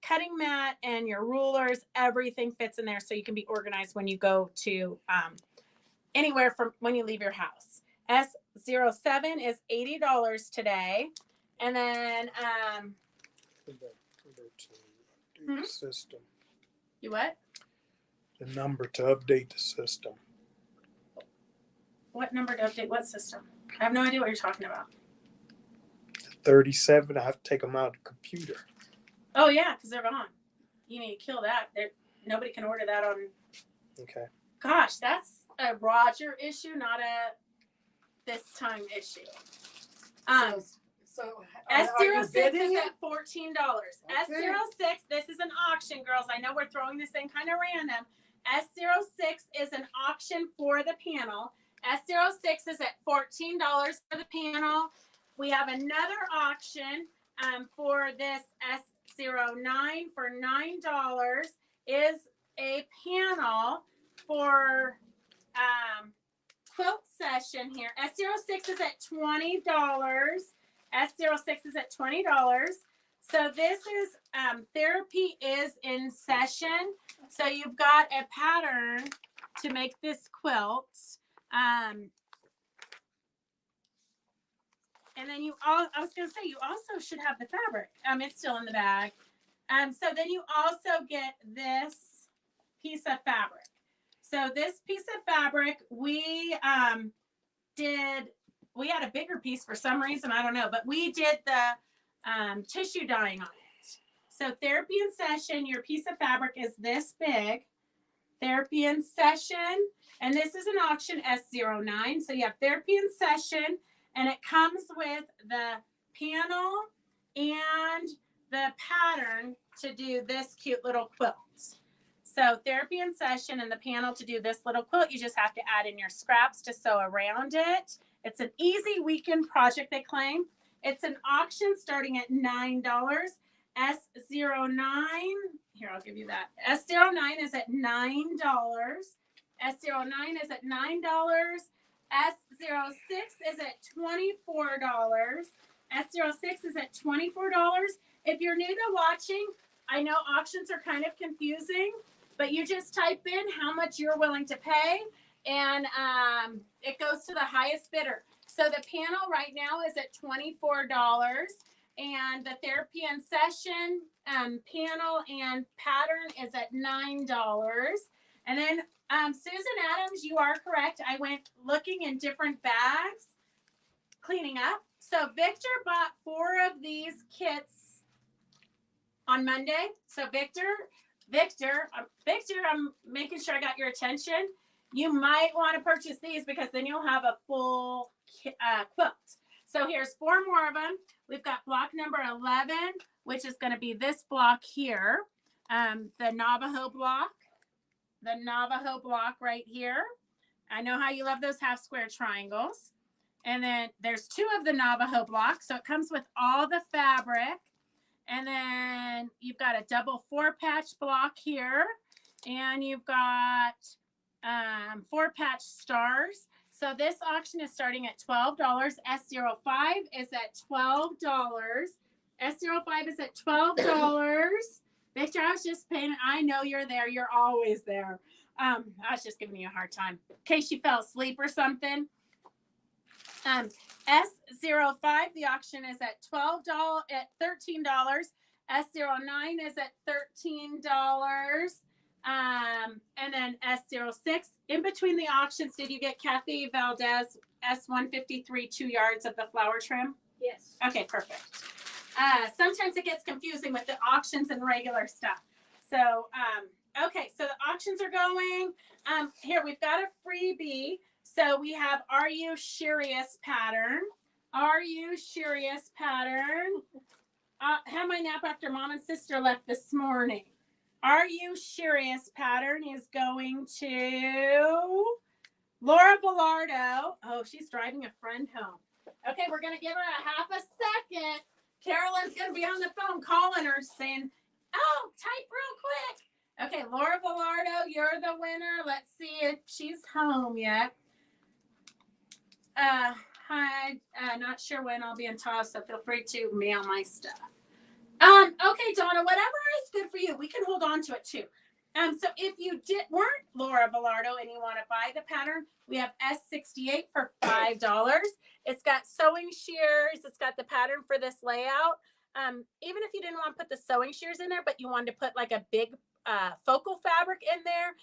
cutting mat and your rulers, everything fits in there so you can be organized when you go to anywhere from when you leave your house. S07 is $80 today. And then, Number to update the system. you what? The number to update the system. What number to update what system? I have no idea what you're talking about. 37, I have to take them out of the computer. Oh, yeah, because they're gone. You need to kill that. Nobody can order that on. Okay. Gosh, that's a Roger issue, not a this time issue. So S06 is bidding at $14. Okay. S06, this is an auction, girls. I know we're throwing this in kind of random. S06 is an auction for the panel. S06 is at $14 for the panel. We have another auction for this S09 for $9 is a panel for quilt session here. S06 is at $20. S06 is at $20. So this is therapy is in session. So you've got a pattern to make this quilt. And then I was going to say, you also should have the fabric. It's still in the bag. So then you also get this piece of fabric. So this piece of fabric, we had a bigger piece for some reason, I don't know, but we did the tissue dyeing on it. So therapy in session, your piece of fabric is this big. Therapy in session, and this is an auction S09. So you have therapy in session, and it comes with the panel and the pattern to do this cute little quilt. So therapy in session and the panel to do this little quilt, you just have to add in your scraps to sew around it. It's an easy weekend project, they claim. It's an auction starting at $9. S09, here, I'll give you that. S09 is at $9. S09 is at $9. S06 is at $24. S06 is at $24. If you're new to watching, I know auctions are kind of confusing, but you just type in how much you're willing to pay, and it goes to the highest bidder. So the panel right now is at $24, and the therapy in session panel and pattern is at $9. And then Susan Adams, you are correct. I went looking in different bags, cleaning up. So Victor bought 4 of these kits on Monday. So Victor, I'm making sure I got your attention. You might want to purchase these because then you'll have a full quilt. So here's 4 more of them. We've got block number 11, which is going to be this block here. The Navajo block right here. I know how you love those half square triangles. And then there's 2 of the Navajo blocks. So it comes with all the fabric. And then you've got a double 4-patch block here. And you've got 4-patch stars. So this auction is starting at $12. S05 is at $12. S05 is at $12. Victor, I was just paying. I know you're there. You're always there. I was just giving you a hard time in case you fell asleep or something. S05, the auction is at $13. S09 is at $13. And then S06. In between the auctions, did you get Kathy Valdez S153 2 yards of the flower trim? Yes. Okay, perfect. Sometimes it gets confusing with the auctions and regular stuff. So, okay, so the auctions are going. Here, we've got a freebie. So we have Are You Serious pattern. Are You Serious pattern. Had my nap after mom and sister left this morning. Are You Serious pattern is going to Laura Velardo. Oh, she's driving a friend home. Okay, we're going to give her a half a second. Carolyn's going to be on the phone calling her saying, oh, type real quick. Okay, Laura Velardo, you're the winner. Let's see if she's home yet. Hi, not sure when I'll be in Taos, so feel free to mail my stuff. Okay, Donna, whatever is good for you, we can hold on to it too. So if you weren't Laura Velardo and you want to buy the pattern, we have S68 for $5. It's got sewing shears. It's got the pattern for this layout. Even if you didn't want to put the sewing shears in there, but you wanted to put like a big focal fabric in there,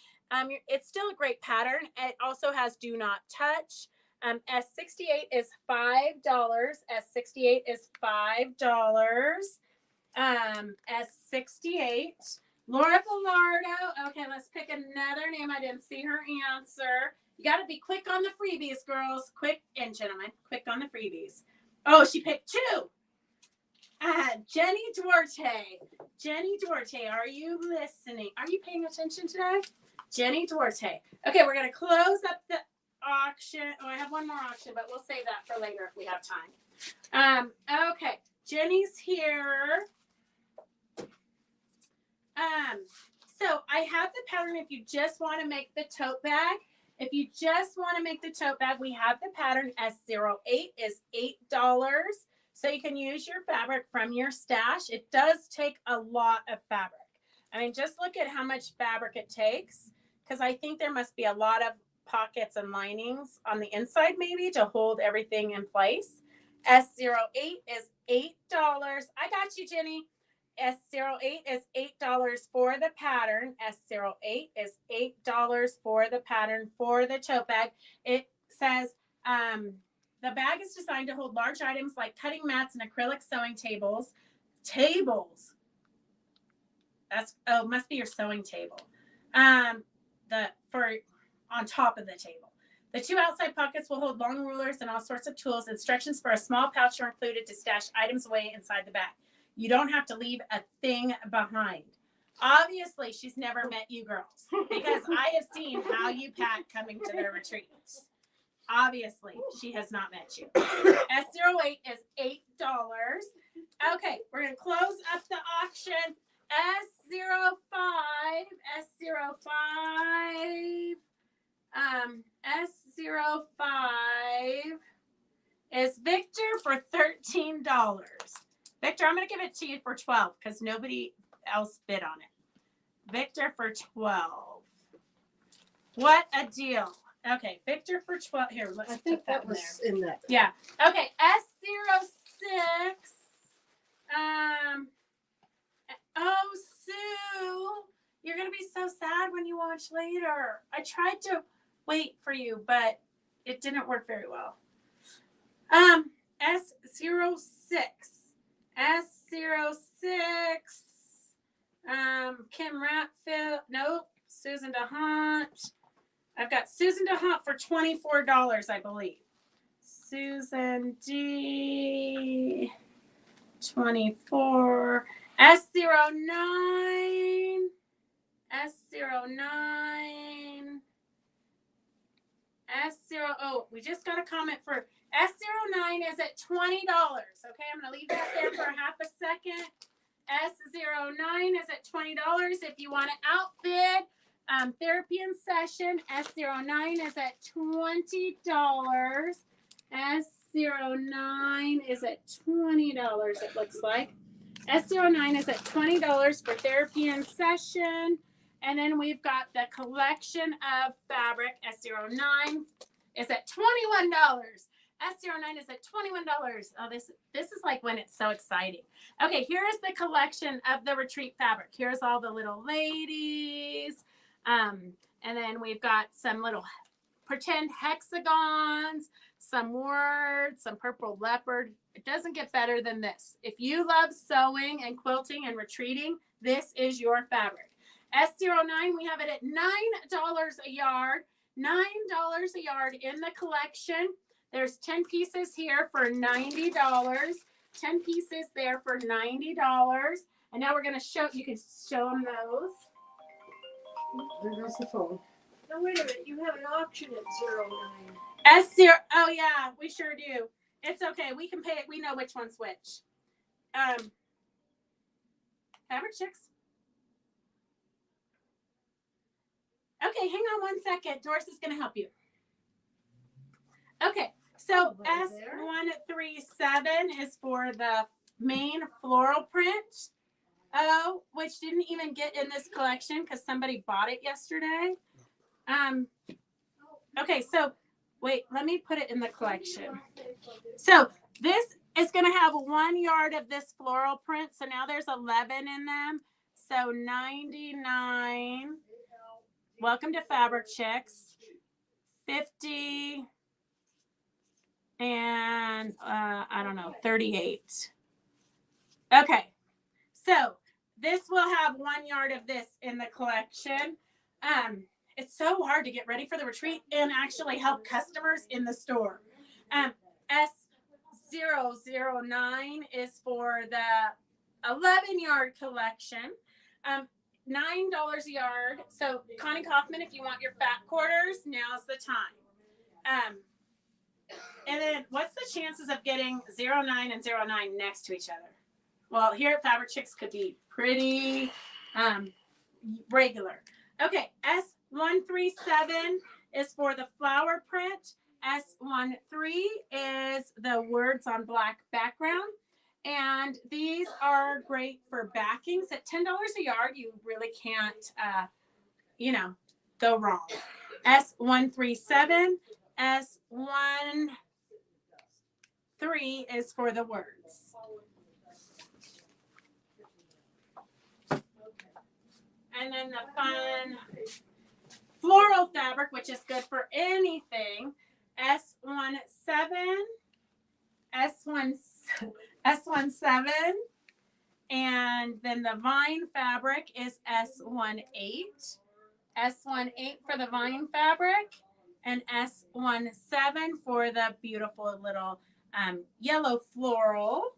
it's still a great pattern. It also has do not touch. S68 is $5. S68 is $5. S68. Laura Velardo. Okay, let's pick another name. I didn't see her answer. You got to be quick on the freebies, girls. Quick, and gentlemen, quick on the freebies. Oh, she picked 2. Jenny Duarte. Jenny Duarte, are you listening? Are you paying attention today? Jenny Duarte. Okay, we're going to close up the auction. Oh, I have one more auction, but we'll save that for later if we have time. Okay, Jenny's here. So I have the pattern if you just want to make the tote bag. If you just want to make the tote bag, we have the pattern. S08 is $8. So you can use your fabric from your stash. It does take a lot of fabric. I mean, just look at how much fabric it takes, because I think there must be a lot of pockets and linings on the inside maybe to hold everything in place. S08 is $8. I got you, Jenny. S08 is $8 for the pattern. S08 is $8 for the pattern for the tote bag. It says the bag is designed to hold large items like cutting mats and acrylic sewing tables. Tables. Must be your sewing table. For on top of the table. The 2 outside pockets will hold long rulers and all sorts of tools. Instructions for a small pouch are included to stash items away inside the bag. You don't have to leave a thing behind. Obviously, she's never met you girls, because I have seen how you pack coming to their retreats. Obviously, she has not met you. S08 is $8. Okay, we're going to close up the auction. S05 is Victor for $13. Victor, I'm going to give it to you for 12 because nobody else bid on it. Victor for 12. What a deal. Okay, Victor for 12. Here, let's I think put that that was in that. Yeah. Okay, S06. Oh, Sue, you're going to be so sad when you watch later. I tried to wait for you, but it didn't work very well. S06. Kim Ratfield. Nope. Susan DeHunt. I've got Susan DeHunt for $24, I believe. Susan D. 24. S09. Oh, we just got a comment for S09 is at $20. Okay, I'm going to leave that there for half a second. S09 is at $20. If you want to outbid therapy in session, S09 is at $20. S09 is at $20, it looks like. S09 is at $20 for therapy in session. And then we've got the collection of fabric. S09 is at $21. S09 is at $21. Oh, this is like when it's so exciting. Okay, here's the collection of the retreat fabric. Here's all the little ladies. And then we've got some little pretend hexagons, some words, some purple leopard. It doesn't get better than this. If you love sewing and quilting and retreating, this is your fabric. S09, we have it at $9 a yard. $9 a yard in the collection. There's 10 pieces here for $90. 10 pieces there for $90. And now we're going to show, you can show them those. There goes the phone. Now wait a minute, you have an auction at 09. S0, oh yeah, we sure do. It's okay, we can pay it, we know which one's which. Fabric chicks. Okay, hang on 1 second. Doris is going to help you. Okay, so Over there. S137 is for the main floral print. Oh, which didn't even get in this collection because somebody bought it yesterday. Okay, so wait, let me put it in the collection. So this is going to have 1 yard of this floral print. So now there's 11 in them. So 99. Welcome to Fabric Chicks. 50 and I don't know, 38. Okay, so this will have 1 yard of this in the collection. It's so hard to get ready for the retreat and actually help customers in the store. S009 is for the 11 yard collection. $9 a yard. So Connie Kaufman, if you want your fat quarters, now's the time. And then what's the chances of getting 09 and 09 next to each other? Well, here at Fabric Chicks could be pretty regular. Okay, S137 is for the flower print. S13 is the words on black background. And these are great for backings. At $10 a yard, you really can't, go wrong. S137, S13 is for the words. And then the fun floral fabric, which is good for anything, S17, S17, and then the vine fabric is S18, S18 for the vine fabric, and S17 for the beautiful little yellow floral.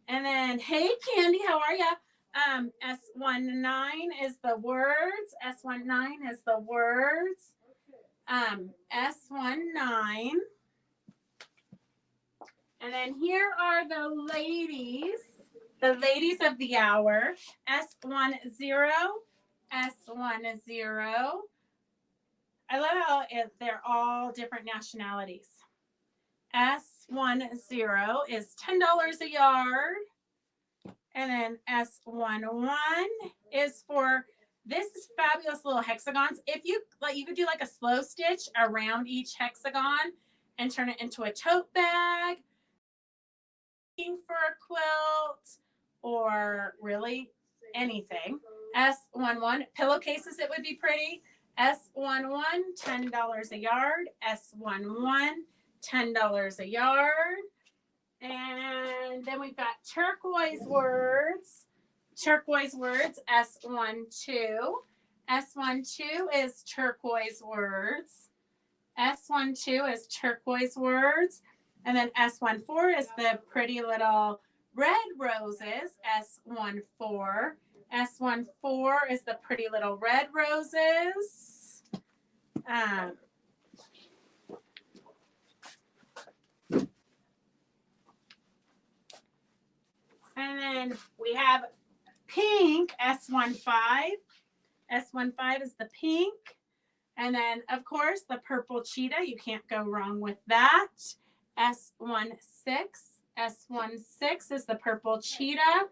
And then, hey, Candy, how are ya? S19 is the words. S19 is the words. S19. And then here are the ladies of the hour. S10, S10. I love how they're all different nationalities. S10 is $10 a yard. And then S11 is for this fabulous little hexagons. If you like, you could do like a slow stitch around each hexagon and turn it into a tote bag for a quilt or really anything. S11 pillowcases, it would be pretty. S11 $10 a yard. S11 $10 a yard. And then we've got turquoise words. Turquoise words, S12. S12 is turquoise words. S12 is turquoise words. And then S14 is the pretty little red roses, S14. S14 is the pretty little red roses. And then we have pink, S15. S15 is the pink. And then, of course, the purple cheetah. You can't go wrong with that. S16. S16 is the purple cheetah.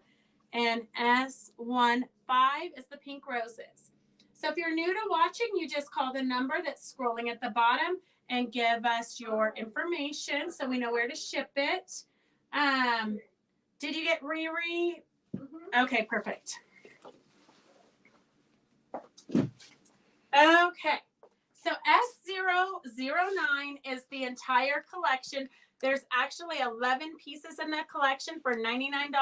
And S15 is the pink roses. So if you're new to watching, you just call the number that's scrolling at the bottom and give us your information so we know where to ship it. Did you get Riri? Mm-hmm. Okay, perfect. Okay, so S009 is the entire collection. There's actually 11 pieces in that collection for $99.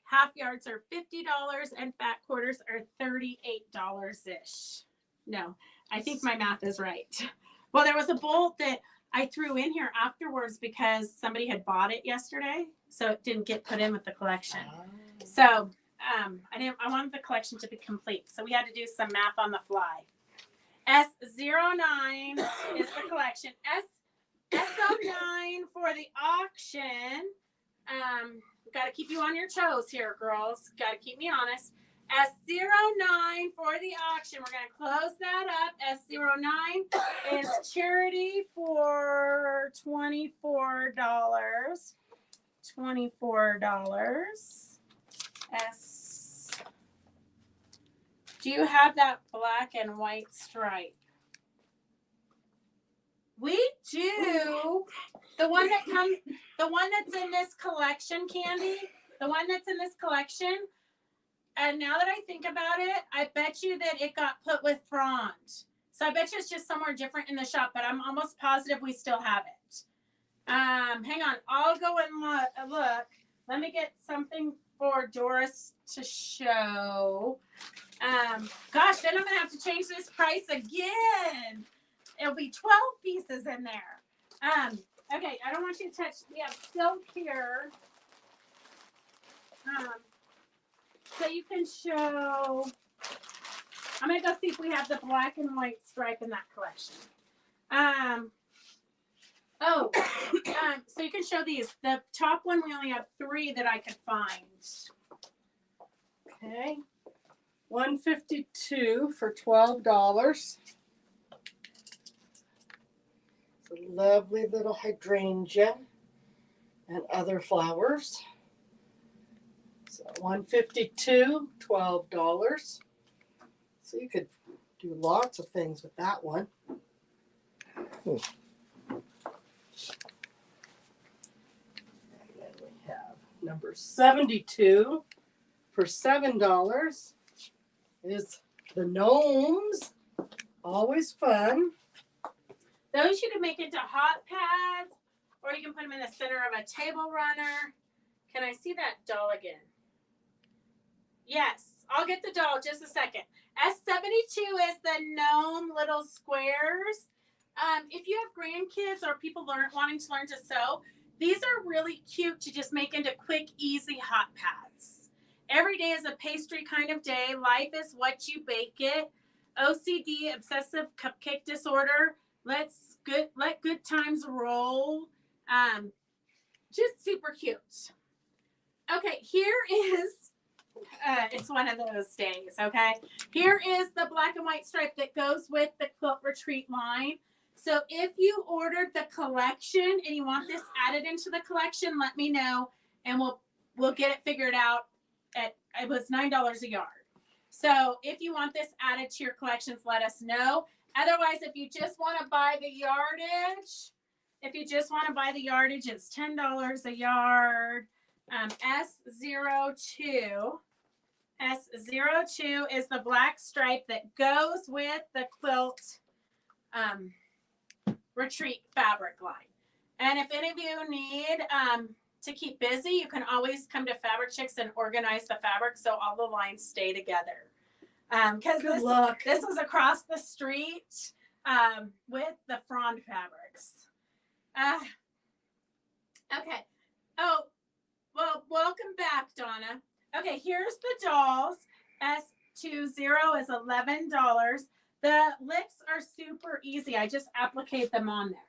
Half yards are $50 and fat quarters are $38-ish. No, I think my math is right. Well, there was a bolt that I threw in here afterwards because somebody had bought it yesterday, so it didn't get put in with the collection. So I wanted the collection to be complete, so we had to do some math on the fly. S09 is the collection. S09 for the auction. Got to keep you on your toes here, girls. Got to keep me honest. S09 for the auction. We're going to close that up. S09 is charity for $24. $24. S. Do you have that black and white stripe? We do. The one that's in this collection, Candy. The one that's in this collection. And now that I think about it, I bet you that it got put with frond. So I bet you it's just somewhere different in the shop, but I'm almost positive we still have it. Hang on. I'll go and look. Let me get something for Doris to show. Gosh, then I'm going to have to change this price again. It'll be 12 pieces in there. Okay, I don't want you to touch. We have silk here. So you can show. I'm gonna go see if we have the black and white stripe in that collection. So you can show these. The top one we only have 3 that I could find. Okay. $152 for $12. It's a lovely little hydrangea and other flowers. So $152, $12. So you could do lots of things with that one. Cool. And then we have number 72 for $7 is the gnomes. Always fun. Those you can make into hot pads, or you can put them in the center of a table runner. Can I see that doll again? Yes, I'll get the doll just a second. S72 is the gnome little squares. If you have grandkids or people wanting to learn to sew, these are really cute to just make into quick, easy hot pads. Every day is a pastry kind of day. Life is what you bake it. OCD, obsessive cupcake disorder. Let good times roll. Just super cute. Okay, here is, it's one of those days, okay? Here is the black and white stripe that goes with the Quilt Retreat line. So if you ordered the collection and you want this added into the collection, let me know and we'll get it figured out. It was $9 a yard. So if you want this added to your collections, let us know. Otherwise, if you just want to buy the yardage, it's $10 a yard. S02 is the black stripe that goes with the quilt retreat fabric line. And if any of you need to keep busy, you can always come to Fabric Chicks and organize the fabric so all the lines stay together. Because this was across the street with the frond fabrics. Okay. Oh, well, welcome back, Donna. Okay, here's the dolls. S20 is $11. The lips are super easy. I just applicate them on there.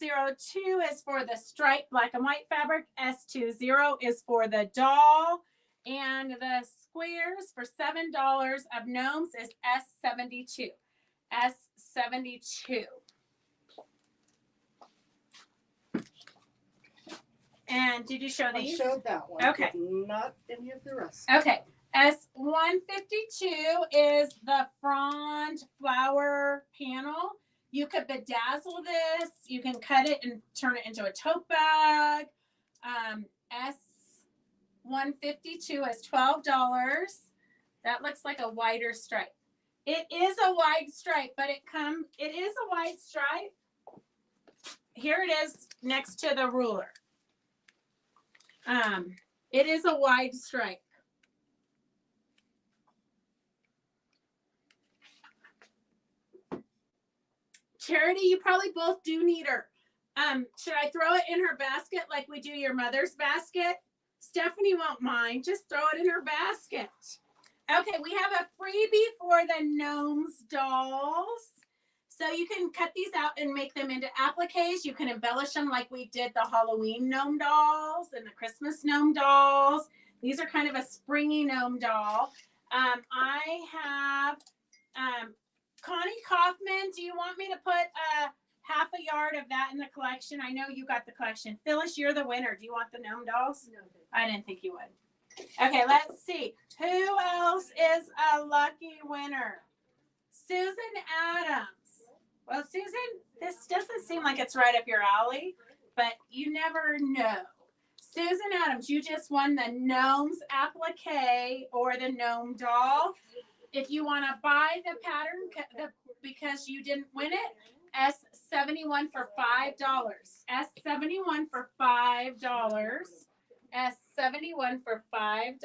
S02 is for the striped black and white fabric. S20 is for the doll. And the squares for $7 of gnomes is S72. S72. And did you show these? I showed that one. Okay. But not any of the rest. Okay. S152 is the frond flower panel. You could bedazzle this. You can cut it and turn it into a tote bag. S152 is $12. That looks like a wider stripe. It is a wide stripe, but it is a wide stripe. Here it is next to the ruler. It is a wide stripe. Charity, you probably both do need her. Should I throw it in her basket like we do your mother's basket? Stephanie won't mind. Just throw it in her basket. Okay, we have a freebie for the gnomes dolls. So you can cut these out and make them into appliques. You can embellish them like we did the Halloween gnome dolls and the Christmas gnome dolls. These are kind of a springy gnome doll. I have Connie Kaufman. Do you want me to put half a yard of that in the collection. I know you got the collection. Phyllis, you're the winner. Do you want the gnome dolls? No, I didn't think you would. Okay, let's see. Who else is a lucky winner? Susan Adams. Well, Susan, this doesn't seem like it's right up your alley, but you never know. Susan Adams, you just won the Gnomes applique or the gnome doll. If you want to buy the pattern because you didn't win it, S71 for $5. S71 for $5. S71 for $5.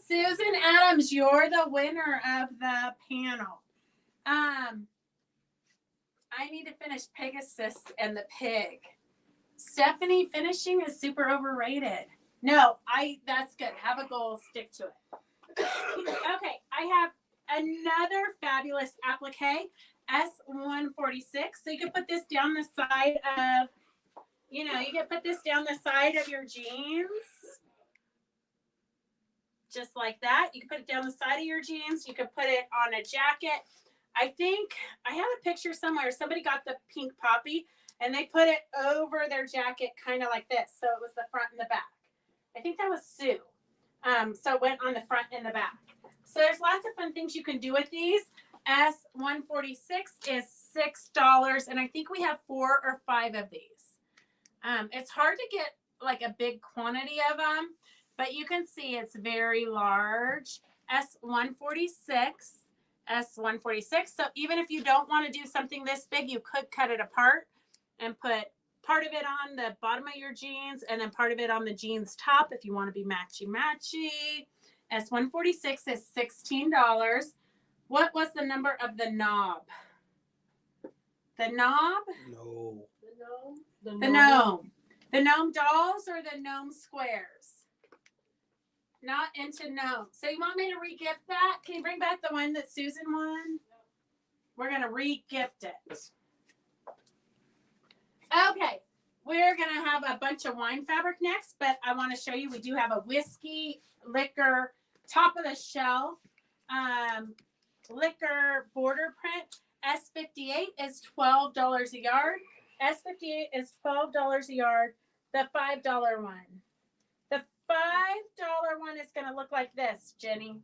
Susan Adams, you're the winner of the panel. I need to finish Pegasus and the pig. Stephanie, finishing is super overrated. No, that's good. Have a goal, stick to it. Okay, I have another fabulous applique, S146. So you can put this down the side of, you can put this down the side of your jeans. Just like that. You can put it down the side of your jeans. You can put it on a jacket. I think I have a picture somewhere. Somebody got the pink poppy and they put it over their jacket kind of like this. So it was the front and the back. I think that was Sue. So it went on the front and the back. So there's lots of fun things you can do with these. S146 is $6. And I think we have 4 or 5 of these. It's hard to get like a big quantity of them, but you can see it's very large. S146. S146. So even if you don't want to do something this big, you could cut it apart and put part of it on the bottom of your jeans and then part of it on the jeans top if you want to be matchy. S146 is $16. What was the number of the knob? The knob? No. the gnome. The gnome. The gnome dolls or the gnome squares? Not into gnome. So you want me to re-gift that? Can you bring back the one that Susan won? We're going to re-gift it. Okay. We're going to have a bunch of wine fabric next, but I want to show you we do have a whiskey liquor top of the shelf liquor border print. S58 is $12 a yard. S58 is $12 a yard. The $5 one. The $5 one is going to look like this, Jenny.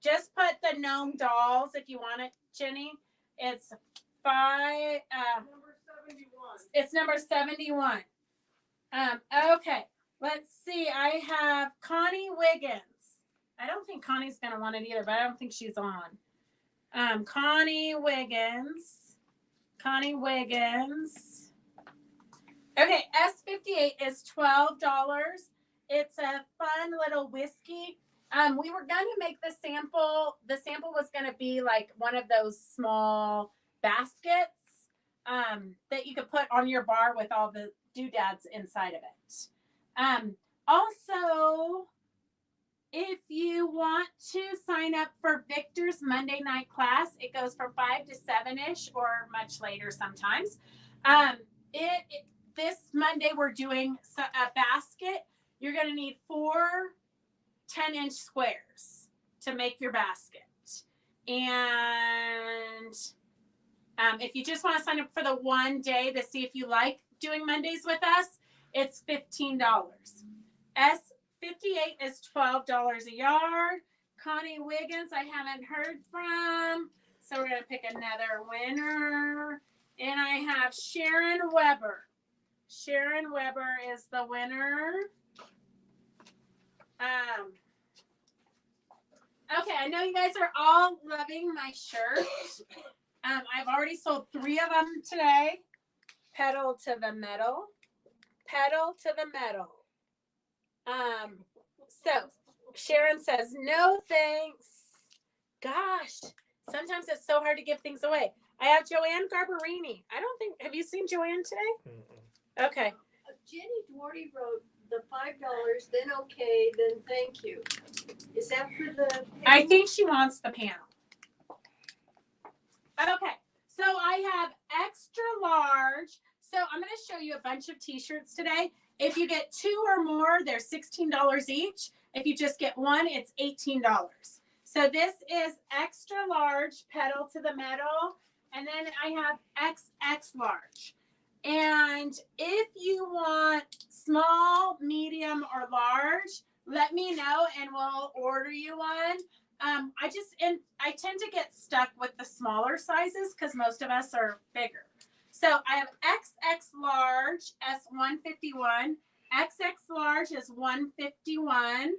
Just put the gnome dolls if you want it, Jenny. It's Number 71. It's number 71. Okay, let's see. I have Connie Wiggins. I don't think Connie's going to want it either, but I don't think she's on. Connie Wiggins. Connie Wiggins. Okay, S58 is $12. It's a fun little whiskey. We were going to make the sample. The sample was going to be like one of those small baskets that you could put on your bar with all the doodads inside of it. Also, if you want to sign up for Victor's Monday night class, it goes from 5 to 7-ish or much later sometimes. This Monday, we're doing a basket. You're going to need 4 10-inch squares to make your basket. And if you just want to sign up for the one day to see if you like doing Mondays with us, it's $15. S58 is $12 a yard. Connie Wiggins, I haven't heard from. So we're going to pick another winner. And I have Sharon Weber. Sharon Weber is the winner. Okay, I know you guys are all loving my shirt. I've already sold 3 of them today. Pedal to the metal. Pedal to the metal. So Sharon says, no thanks. Gosh, sometimes it's so hard to give things away. I have Joanne Garbarini. Have you seen Joanne today? Mm-mm. Okay. Jenny Dwarty wrote the $5, then okay, then thank you. Is that for the? I think she wants the panel. Okay, so I have extra large. So I'm going to show you a bunch of t-shirts today. If you get 2 or more, they're $16 each. If you just get 1, it's $18. So this is extra large pedal to the metal. And then I have XX large. And if you want small, medium, or large, let me know and we'll order you one. I tend to get stuck with the smaller sizes because most of us are bigger. So I have XX large, S151. XX large is 151.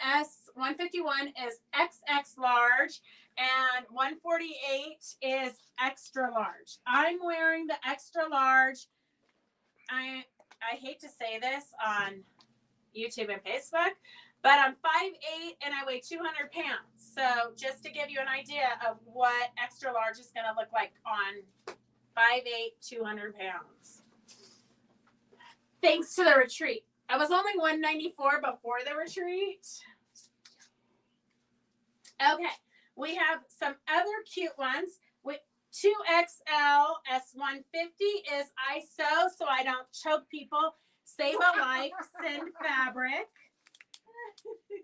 S151 is XX large, and 148 is extra large. I'm wearing the extra large. I hate to say this on YouTube and Facebook, but I'm 5'8" and I weigh 200 pounds. So just to give you an idea of what extra large is going to look like on 5'8", 200 pounds. Thanks to the retreat. I was only 194 before the retreat. Okay, we have some other cute ones. With 2XL S150 is ISO, so I don't choke people. Save a life, send fabric.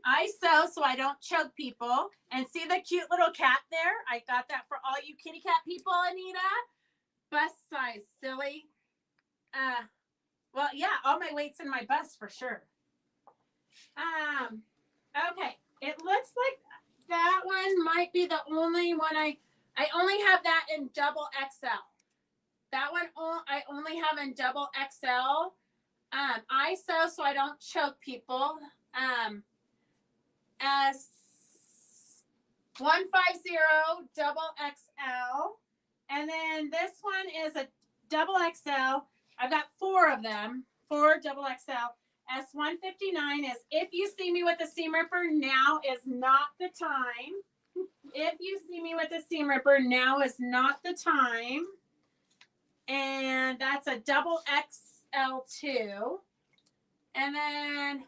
ISO, so I don't choke people. And see the cute little cat there? I got that for all you kitty cat people, Anita. Bust size, silly. Well, yeah, all my weight's in my bust for sure. Okay, it looks like that one might be the only one I only have that in double XL. That one I only have in double XL. ISO, so I don't choke people. S150 double XL. And then this one is a double XL. I've got 4 of them, 4 double XL. S159 is, if you see me with a seam ripper, now is not the time. If you see me with a seam ripper, now is not the time. And that's a double XL2. And then,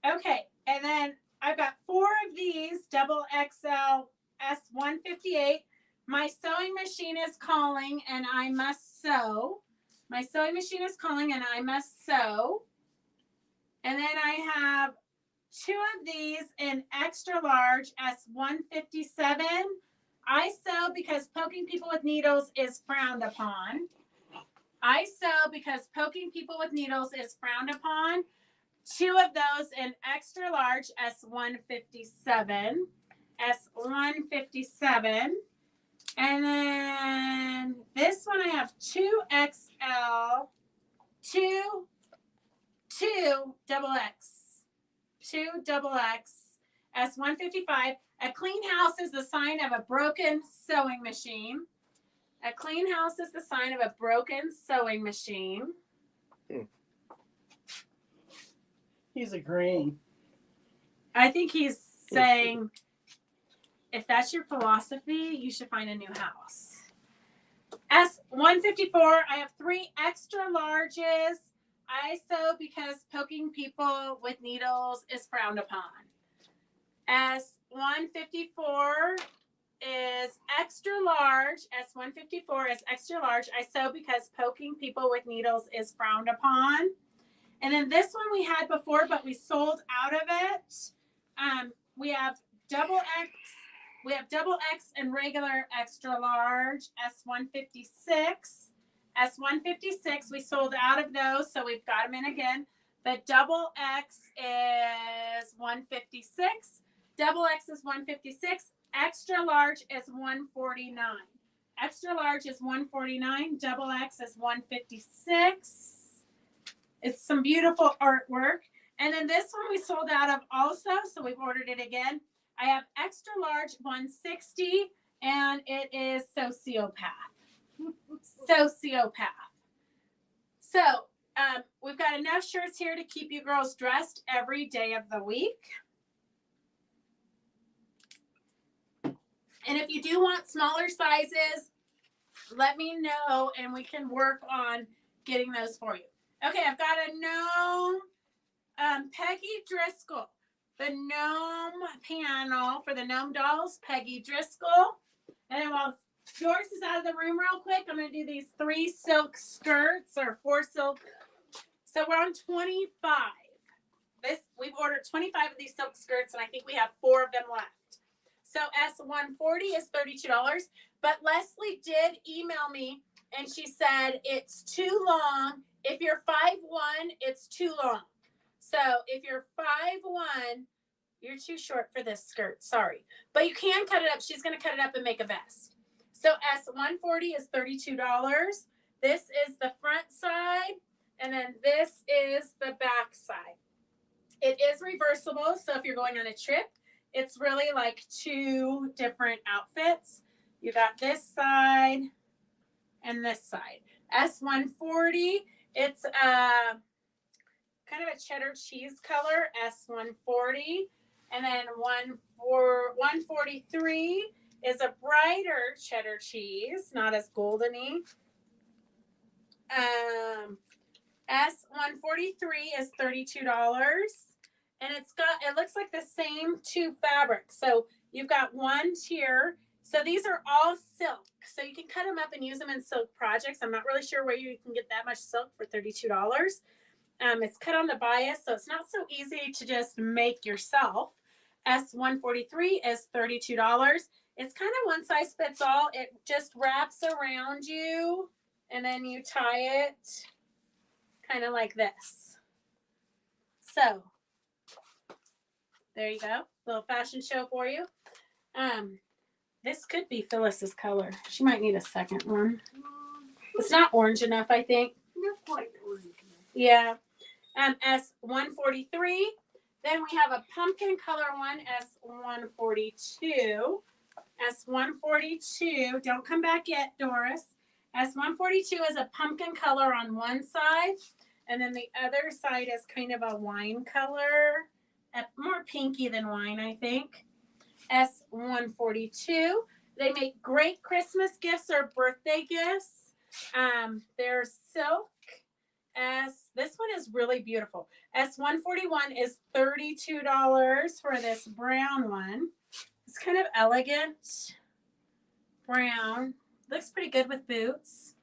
okay. And then I've got 4 of these double XL S158. My sewing machine is calling and I must sew. My sewing machine is calling and I must sew. And then I have 2 of these in extra large S157. I sew because poking people with needles is frowned upon. I sew because poking people with needles is frowned upon. 2 of those in extra large S157. S157. And then this one I have 2XL, 2 double X, 2 double X, S155. A clean house is the sign of a broken sewing machine. A clean house is the sign of a broken sewing machine. He's agreeing. I think he's saying, if that's your philosophy, you should find a new house. S154, I have 3 extra larges. I sew because poking people with needles is frowned upon. S154 is extra large. S154 is extra large. I sew because poking people with needles is frowned upon. And then this one we had before, but we sold out of it. We have double X. We have double X and regular extra large, S156. S156, we sold out of those, so we've got them in again. The double X is 156. Double X is 156. Extra large is 149. Extra large is 149. Double X is 156. It's some beautiful artwork. And then this one we sold out of also, so we've ordered it again. I have extra large 160, and it is sociopath. Sociopath. So we've got enough shirts here to keep you girls dressed every day of the week. And if you do want smaller sizes, let me know and we can work on getting those for you. Okay, I've got a gnome, Peggy Driscoll. The gnome panel for the gnome dolls, Peggy Driscoll. And then while Joyce is out of the room real quick, I'm going to do these 3 silk skirts or 4 silk So we're on 25. We've ordered 25 of these silk skirts, and I think we have 4 of them left. So S140 is $32. But Leslie did email me, and she said it's too long. If you're 5'1", it's too long. So if you're 5'1", you're too short for this skirt. Sorry. But you can cut it up. She's going to cut it up and make a vest. So S140 is $32. This is the front side, and then this is the back side. It is reversible, so if you're going on a trip, it's really like 2 different outfits. You got this side and this side. S140, it's kind of a cheddar cheese color, S140. And then 143 is a brighter cheddar cheese, not as goldeny. S143 is $32. And it looks like the same 2 fabrics. So you've got one tier. So these are all silk. So you can cut them up and use them in silk projects. I'm not really sure where you can get that much silk for $32. It's cut on the bias, so it's not so easy to just make yourself. S143 is $32. It's kind of one size fits all. It just wraps around you, and then you tie it kind of like this. So there you go. Little fashion show for you. This could be Phyllis's color. She might need a second one. It's not orange enough, I think. Not quite orange. Yeah. S143. Then we have a pumpkin color one, S142. S142. Don't come back yet, Doris. S142 is a pumpkin color on one side, and then the other side is kind of a wine color, more pinky than wine, I think. S142. They make great Christmas gifts or birthday gifts. They're silk. This one is really beautiful. S141 is $32 for this brown one. It's kind of elegant brown. Looks pretty good with boots.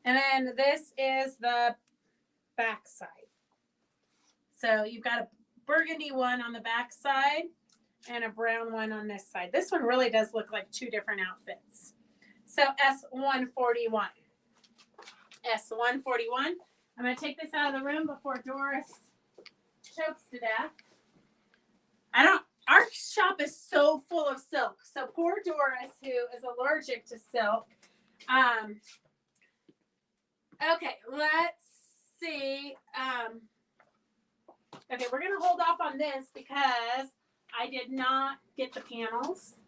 And then this is the back side. So you've got a burgundy one on the back side and a brown one on this side. This one really does look like 2 different outfits. So S141. S141. I'm going to take this out of the room before Doris chokes to death. Our shop is so full of silk. So poor Doris, who is allergic to silk. Okay, let's see. Okay, we're going to hold off on this because I did not get the panels.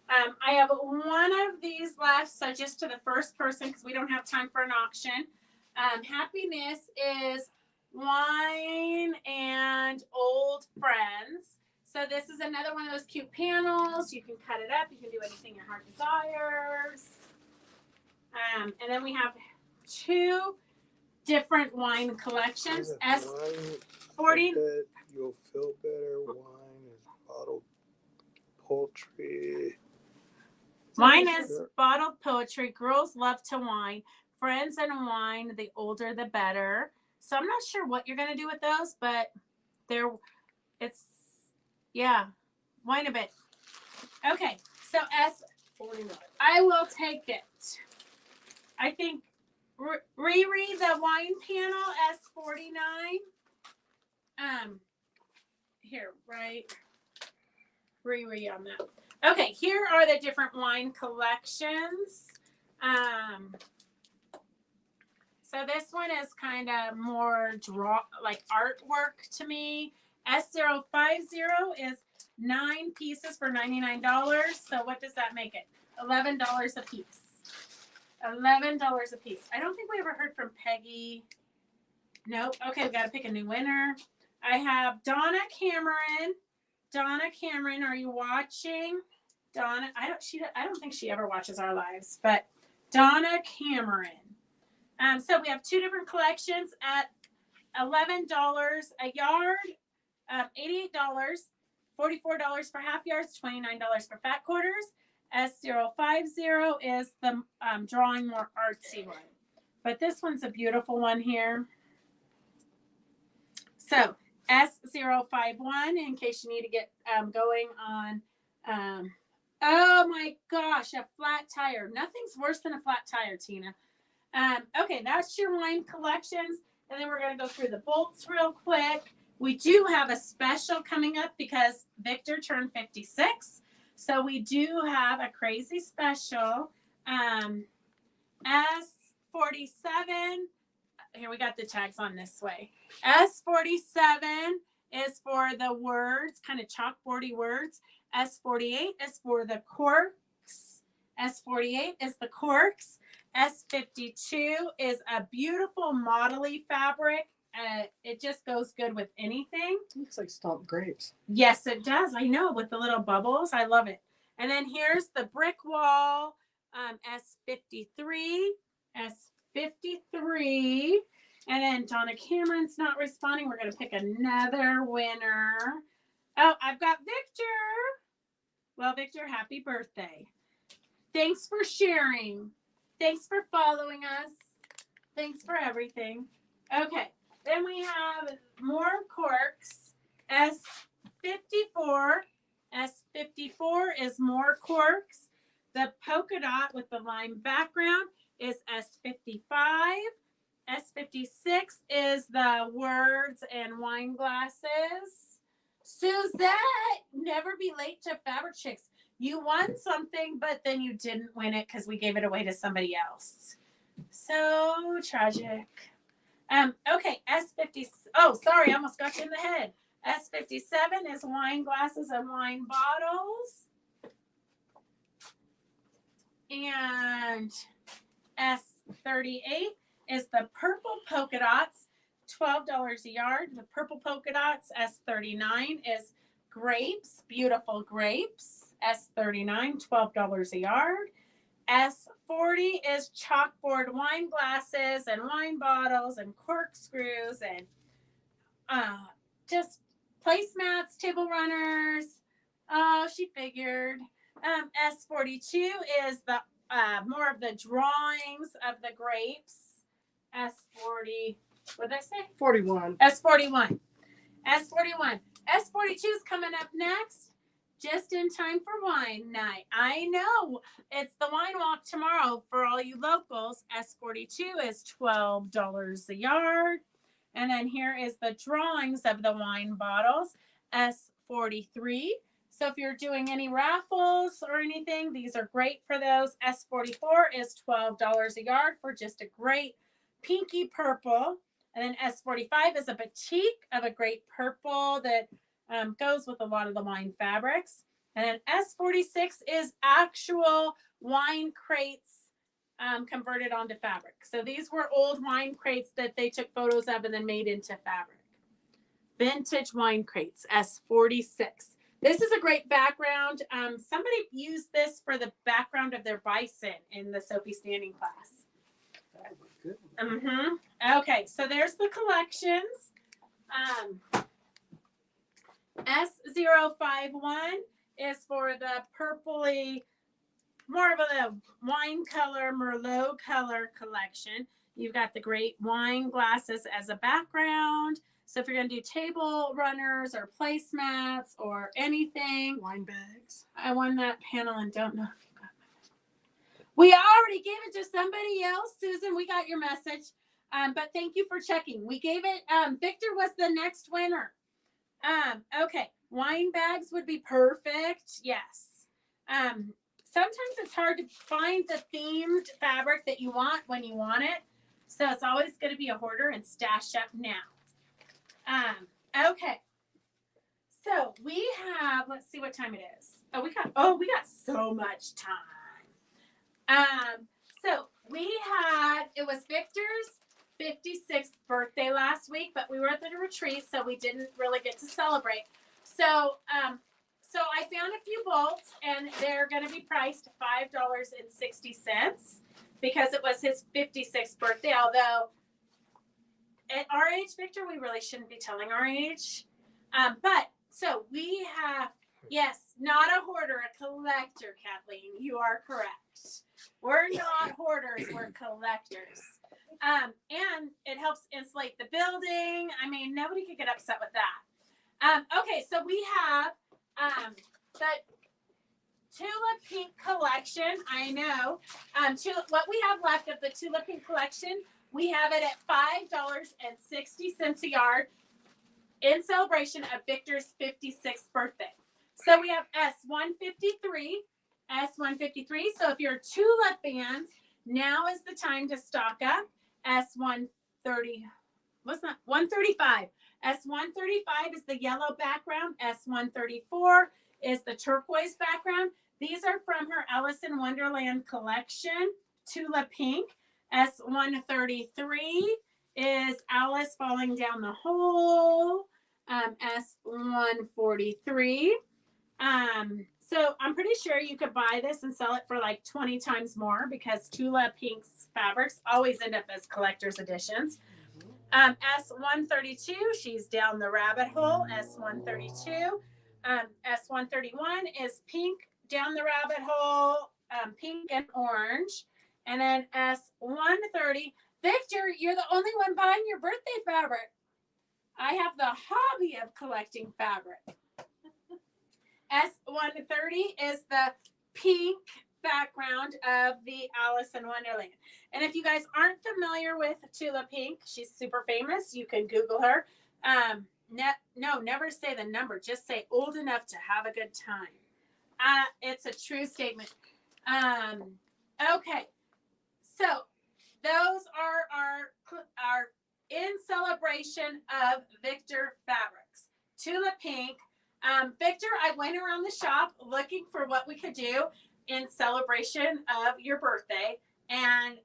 I have one of these left, so just to the first person because we don't have time for an auction. Happiness is wine and old friends. So this is another one of those cute panels. You can cut it up. You can do anything your heart desires. And then we have 2 different wine collections. S40. You'll feel better. Wine is bottled poultry. Wine is bottled poetry. Girls love to wine. Friends and wine, the older the better. So I'm not sure what you're going to do with those, but wine a bit. Okay, so S49. I will take it. I think Riri, the wine panel, S49. Here, right? Riri on that. Okay, here are the different wine collections. So this one is kind of more like artwork to me. S050 is 9 pieces for $99. So what does that make it? $11 a piece. $11 a piece. I don't think we ever heard from Peggy. Nope. Okay, we got to pick a new winner. I have Donna Cameron. Donna Cameron, are you watching? Donna, I don't think she ever watches our lives, but Donna Cameron. So we have 2 different collections at $11 a yard, $88, $44 for half yards, $29 for fat quarters. S050 is the drawing more artsy one. But this one's a beautiful one here. So S051 in case you need to get going on. Oh my gosh, a flat tire. Nothing's worse than a flat tire, Tina. Okay, that's your wine collections. And then we're going to go through the bolts real quick. We do have a special coming up because Victor turned 56. So we do have a crazy special. S47. Here we got the tags on this way. S47 is for the words, kind of chalkboardy words. S48 is for the corks. S48 is the corks. S52 is a beautiful modelly fabric. It just goes good with anything. Looks like stomped grapes. Yes, it does. I know, with the little bubbles. I love it. And then here's the brick wall, S53, S53. And then Donna Cameron's not responding. We're going to pick another winner. Oh, I've got Victor. Well, Victor, happy birthday. Thanks for sharing. Thanks for following us. Thanks for everything. Okay, then we have more corks. S54. S54 is more corks. The polka dot with the lime background is S55. S56 is the words and wine glasses. Suzette, never be late to Fabric Chicks. You won something, but then you didn't win it because we gave it away to somebody else. So tragic. Okay, S50. Oh, sorry, I almost got you in the head. S57 is wine glasses and wine bottles. And S38 is the purple polka dots, $12 a yard. The purple polka dots. S39 is grapes, beautiful grapes. S39, $12 a yard. S40 is chalkboard wine glasses and wine bottles and corkscrews and just placemats, table runners. Oh, she figured. S42 is the more of the drawings of the grapes. S40, what did I say? 41. S41. S41. S42 is coming up next. Just in time for wine night. I know. It's the wine walk tomorrow for all you locals. S42 is $12 a yard. And then here is the drawings of the wine bottles. S43. So if you're doing any raffles or anything, these are great for those. S44 is $12 a yard for just a great pinky purple. And then S45 is a batik of a great purple that goes with a lot of the wine fabrics. And then S46 is actual wine crates converted onto fabric. So these were old wine crates that they took photos of and then made into fabric. Vintage wine crates, S46. This is a great background. Somebody used this for the background of their bison in the Sophie Standing class. Okay, so there's the collections. S051 is for the purpley, more of a wine color, Merlot color collection. You've got the great wine glasses as a background. So if you're going to do table runners or placemats or anything. Wine bags. I won that panel and don't know if you got it. We already gave it to somebody else, Susan. We got your message. But thank you for checking. We gave it, Victor was the next winner. Okay, wine bags would be perfect. Yes. Sometimes it's hard to find the themed fabric that you want when you want it. So it's always going to be a hoarder and stash up now. Okay. So we have, let's see what time it is. We got so much time. So we had, it was Victor's 56th birthday last week, but we were at the retreat, so we didn't really get to celebrate. So I found a few bolts, and they're going to be priced $5.60 because it was his 56th birthday. Although at our age, Victor, we really shouldn't be telling our age. But so we have, yes, not a hoarder, a collector, Kathleen. You are correct. We're not hoarders, we're collectors. And it helps insulate the building. I mean, nobody could get upset with that. Okay, so we have the Tulip Pink collection. I know. What we have left of the Tulip Pink collection, we have it at $5.60 a yard in celebration of Victor's 56th birthday. So we have S153, S153. So if you're Tulip fans, now is the time to stock up. S130, what's that? 135. S135 is the yellow background. S134 is the turquoise background. These are from her Alice in Wonderland collection, Tulip Pink. S133 is Alice falling down the hole. S143. So I'm pretty sure you could buy this and sell it for like 20 times more because Tulip Pink's fabrics always end up as collector's editions. S132, she's down the rabbit hole. S132. S131 is pink down the rabbit hole, pink and orange. And then S130, Victor, you're the only one buying your birthday fabric. I have the hobby of collecting fabric. S130 is the pink background of the Alice in Wonderland. And if you guys aren't familiar with Tulip Pink, she's super famous. You can Google her. No, never say the number. Just say old enough to have a good time. It's a true statement. Okay. So those are our in celebration of Victor fabrics. Tulip Pink. Victor, I went around the shop looking for what we could do in celebration of your birthday, and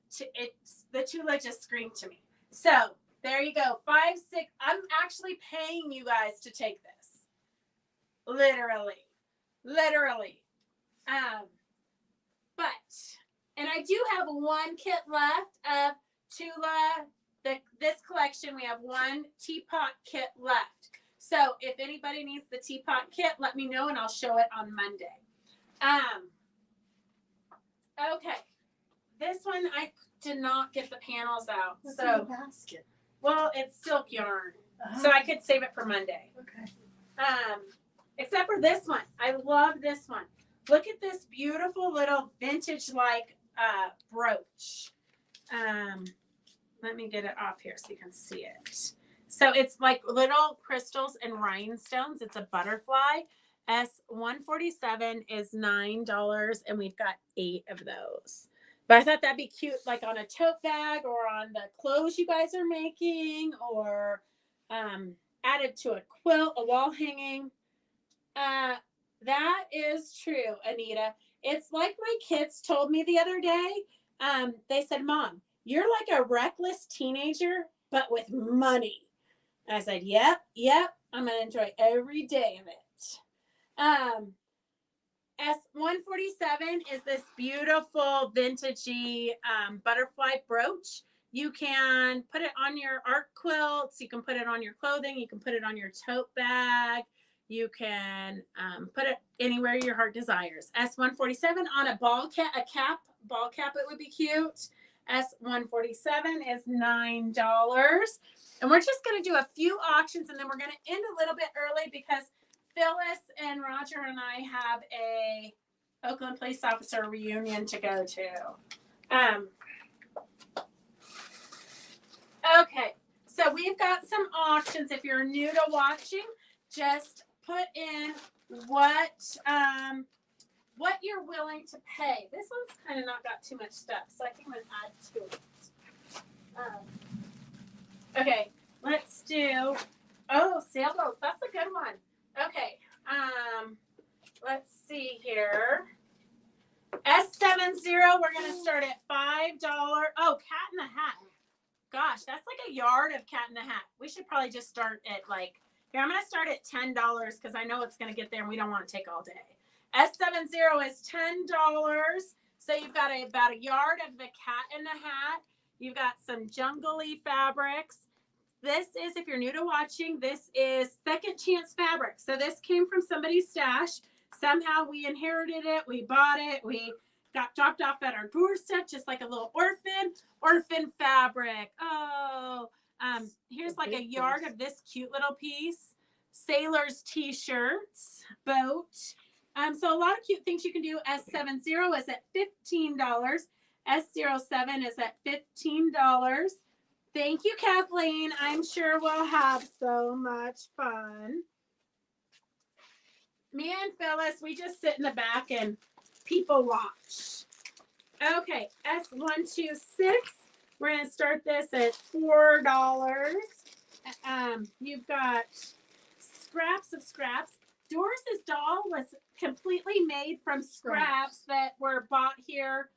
the Tula just screamed to me. So there you go. 5, 6. I'm actually paying you guys to take this. Literally. And I do have one kit left of Tula. This collection, we have one teapot kit left. So if anybody needs the teapot kit, let me know and I'll show it on Monday. Okay. This one, I did not get the panels out. What's in the So, basket? well, it's silk yarn. So I could save it for Monday. Okay. Except for this one. I love this one. Look at this beautiful little vintage-like brooch. Let me get it off here so you can see it. So it's like little crystals and rhinestones. It's a butterfly. S147 is $9, and we've got 8 of those. But I thought that'd be cute, like on a tote bag or on the clothes you guys are making, or added to a quilt, a wall hanging. That is true, Anita. It's like my kids told me the other day. They said, Mom, you're like a reckless teenager, but with money. And I said, yep. I'm going to enjoy every day of it. S147 is this beautiful vintagey butterfly brooch. You can put it on your art quilts. You can put it on your clothing. You can put it on your tote bag. You can put it anywhere your heart desires. S147 on a ball cap, it would be cute. S147 is $9. And we're just going to do a few auctions, and then we're going to end a little bit early because Phyllis and Roger and I have a Oakland Police Officer reunion to go to. Okay, so we've got some auctions. If you're new to watching, just put in what you're willing to pay. This one's kind of not got too much stuff, so I think I'm going to add to it. Okay, let's do, sailboats. That's a good one. Okay, let's see here. S70, we're going to start at $5. Oh, Cat in the Hat. Gosh, that's like a yard of Cat in the Hat. We should probably just start at here, I'm going to start at $10 because I know it's going to get there and we don't want to take all day. S70 is $10. So you've got about a yard of the Cat in the Hat. You've got some jungle-y fabrics. This is, if you're new to watching, this is second chance fabric. So this came from somebody's stash. Somehow we inherited it. We bought it. We got dropped off at our doorstep, just like a little orphan fabric. Oh, here's like a yard of this cute little piece. Sailors t-shirts, boat. So a lot of cute things you can do. S70 is at $15. S07 is at $15. Thank you, Kathleen. I'm sure we'll have so much fun. Me and Phyllis, we just sit in the back and people watch. Okay, S126. We're going to start this at $4. You've got scraps of scraps. Doris's doll was completely made from scraps that were bought here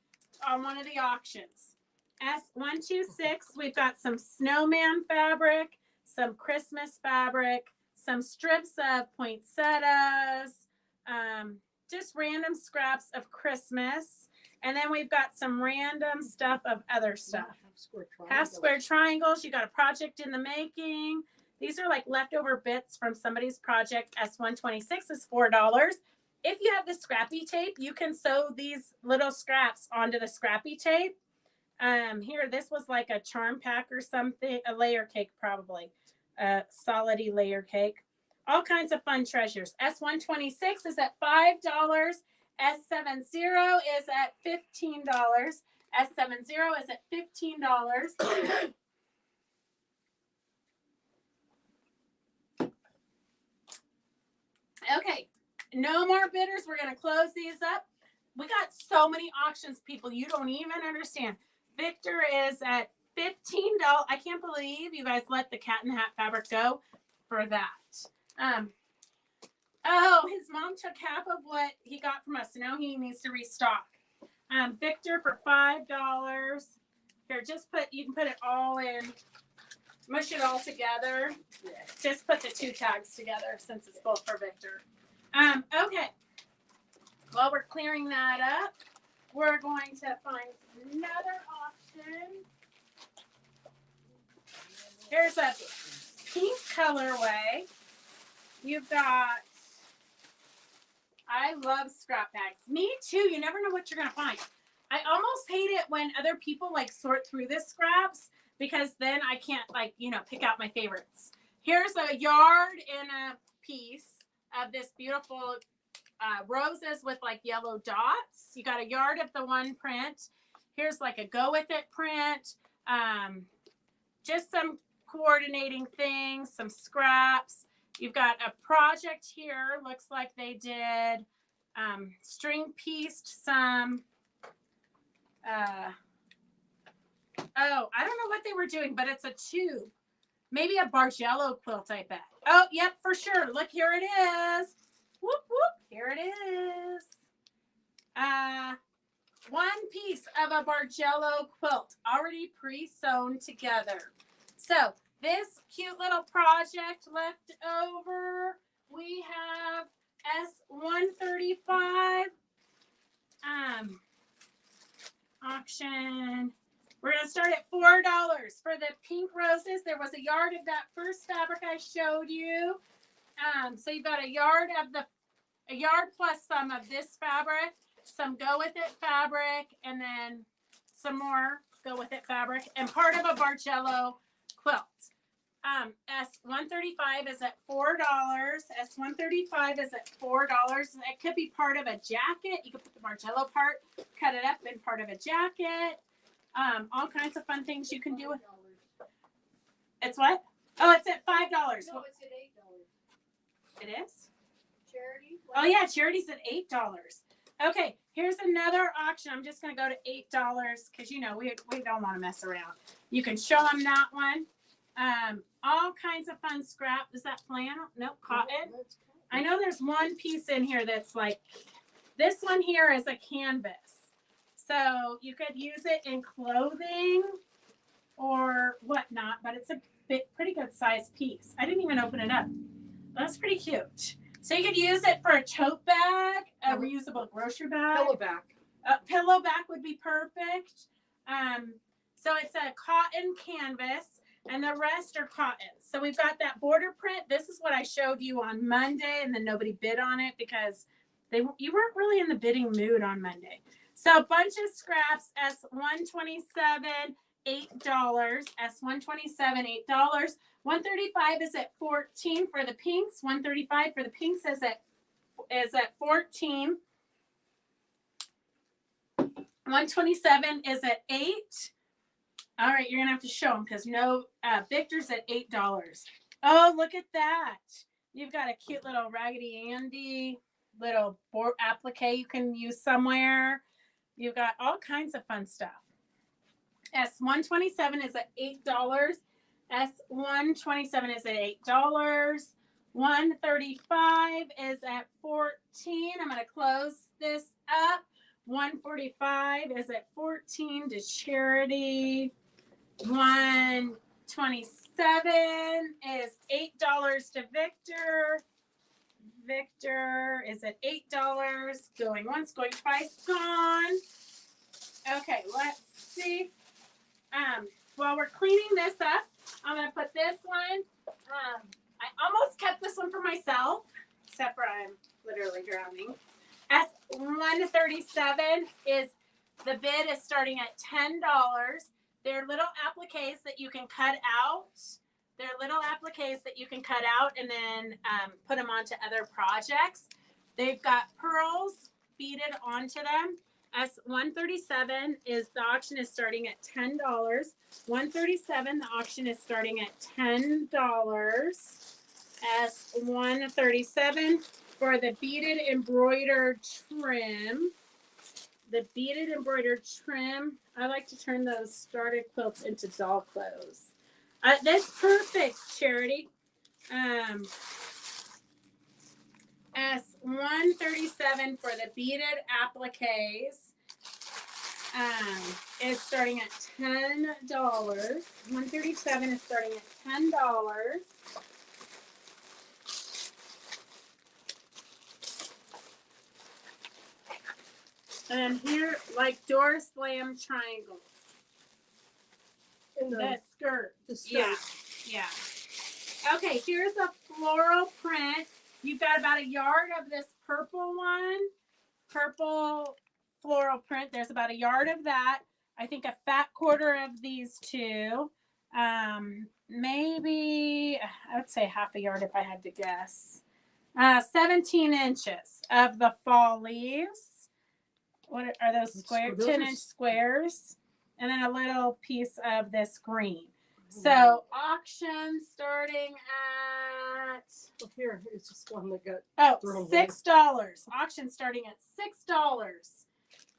on one of the auctions. S126, we've got some snowman fabric, some Christmas fabric, some strips of poinsettias, just random scraps of Christmas. And then we've got some random stuff of other stuff. Half square triangles. You got a project in the making. These are like leftover bits from somebody's project. S126 is $4. If you have the scrappy tape, you can sew these little scraps onto the scrappy tape. Here, this was like a charm pack or something, a layer cake probably, a solidy layer cake. All kinds of fun treasures. S126 is at $5. S70 is at $15. S70 is at $15. Okay, no more bidders. We're going to close these up. We got so many auctions, people. You don't even understand. Victor is at $15. I can't believe you guys let the cat in the hat fabric go for that. Oh, his mom took half of what he got from us. So now he needs to restock. Victor for $5. Here, you can put it all in, mush it all together. Just put the two tags together since it's both for Victor. Okay. While we're clearing that up, we're going to find another option. Here's a pink colorway. You've got, I love scrap bags. Me too. You never know what you're going to find. I almost hate it when other people like sort through the scraps because then I can't pick out my favorites. Here's a yard and a piece of this beautiful roses with like yellow dots. You got a yard of the one print. Here's like a go with it print. Just some coordinating things, some scraps. You've got a project here. Looks like they did string pieced some. I don't know what they were doing, but it's a tube. Maybe a Bargello quilt, I bet. Oh, yep, for sure. Look, here it is. Whoop, whoop. Here it is. One piece of a Bargello quilt already pre-sewn together. So this cute little project left over. We have S135 auction. We're going to start at $4 for the pink roses. There was a yard of that first fabric I showed you. So you've got a yard plus some of this fabric, some go with it fabric, and then some more go with it fabric, and part of a Bargello quilt. S135 is at $4. S135 is at $4. It could be part of a jacket. You could put the Bargello part, cut it up in part of a jacket. All kinds of fun things you can do with. It's what? Oh, it's at $5. No, it's at $8. It is? Charity? Oh yeah, charity's at $8. Okay, here's another auction. I'm just gonna go to $8 because we don't want to mess around. You can show them that one. All kinds of fun scrap. Is that flannel? Nope, cotton. I know there's one piece in here that's like, this one here is a canvas. So you could use it in clothing or whatnot, but it's a pretty good sized piece. I didn't even open it up. That's pretty cute. So you could use it for a tote bag, a reusable grocery bag. Pillow back. A pillow back would be perfect. So it's a cotton canvas and the rest are cotton. So we've got that border print. This is what I showed you on Monday and then nobody bid on it because you weren't really in the bidding mood on Monday. So a bunch of scraps, S127, $8. S127, $8. 135 is at 14 for the pinks. 135 for the pinks is at 14. 127 is at 8. All right, you're gonna have to show them because no, Victor's at $8. Oh, look at that! You've got a cute little Raggedy Andy little board applique you can use somewhere. You've got all kinds of fun stuff. S127 is at $8. S127 is at $8. 135 is at 14. I'm gonna close this up. 145 is at 14 to Charity. 127 is $8 to Victor. Victor is at $8. Going once, going twice, gone. Okay, let's see. While we're cleaning this up, I'm gonna put this one. I almost kept this one for myself, except for I'm literally drowning. S137 is the bid is starting at $10. They're little appliques that you can cut out. They're little appliques that you can cut out and then put them onto other projects. They've got pearls beaded onto them. S137 is the auction is starting at $10. 137 the auction is starting at $10. S137 for the beaded embroidered trim. The beaded embroidered trim. I like to turn those starter quilts into doll clothes. That's perfect, Charity. S137 for the beaded appliques is starting at $10. 137 is starting at $10. And here, like door slam triangles. In The skirt. the skirt. Yeah. Okay, here's a floral print. You've got about a yard of this purple one. Purple floral print. There's about a yard of that. I think a fat quarter of these two. Maybe, I would say half a yard if I had to guess. 17 inches of the fall leaves. What are those square? 10-inch squares. And then a little piece of this green. So auction starting at Here, it's just one that got. $6. Auction starting at $6.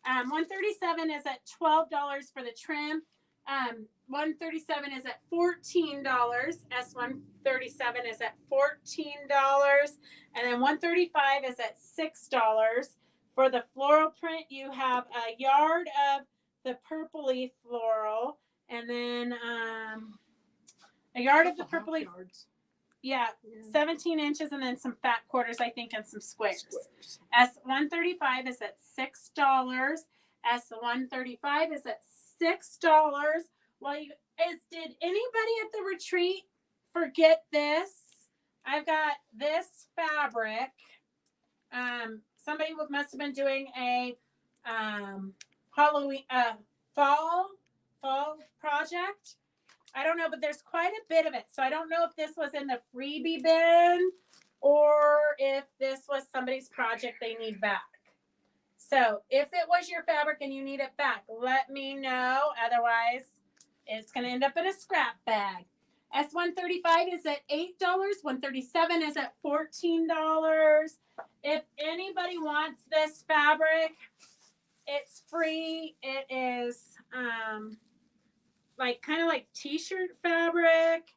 137 is at $12 for the trim. 137 is at $14. S137 is at $14. And then 135 is at $6. For the floral print, you have a yard of the purpley floral, and then a yard of the purpley. Yeah, 17 inches, and then some fat quarters, I think, and some squares. S135 is at $6. S135 is at $6. Well, did anybody at the retreat forget this? I've got this fabric. Somebody must have been doing a Halloween fall project. I don't know, but there's quite a bit of it. So I don't know if this was in the freebie bin or if this was somebody's project they need back. So if it was your fabric and you need it back, let me know. Otherwise, it's going to end up in a scrap bag. S135 is at $8. 137 is at $14. If anybody wants this fabric, it's free. It is kind of like t-shirt fabric.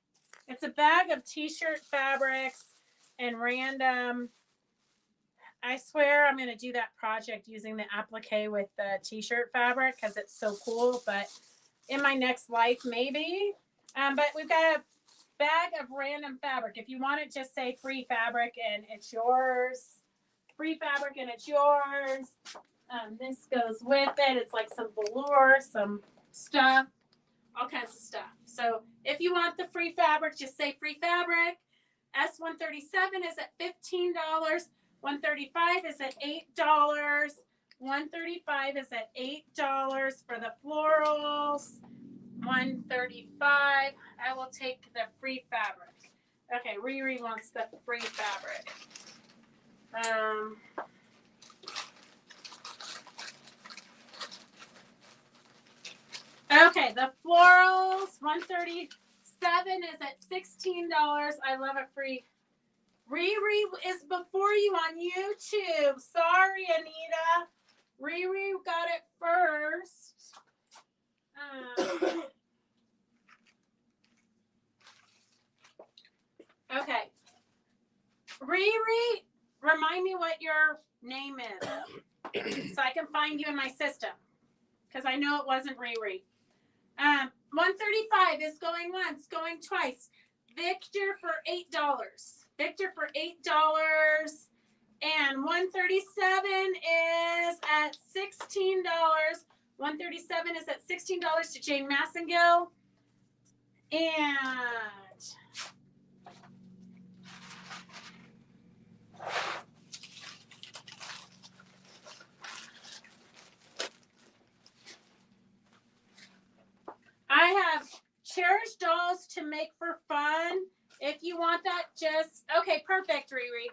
It's a bag of t-shirt fabrics and random. I swear I'm going to do that project using the applique with the t-shirt fabric because it's so cool. But in my next life, maybe. But we've got a bag of random fabric. If you want it, just say free fabric and it's yours. Free fabric and it's yours. This goes with it. It's like some velour, some stuff, all kinds of stuff. So if you want the free fabric, just say free fabric. S137 is at $15. 135 is at $8. $135 is at $8 for the florals. $135. I will take the free fabric. Okay, Riri wants the free fabric. Okay, the florals, $137 is at $16. I love a free. Riri is before you on YouTube. Sorry, Anita. Riri got it first. Okay. Riri, remind me what your name is so I can find you in my system because I know it wasn't Riri. 135 is going once, going twice. Victor for $8. Victor for $8. And 137 is at $16. 137 is at $16 to Jane Massengill. And I have cherished dolls to make for fun. If you want that, just okay, perfect, Riri.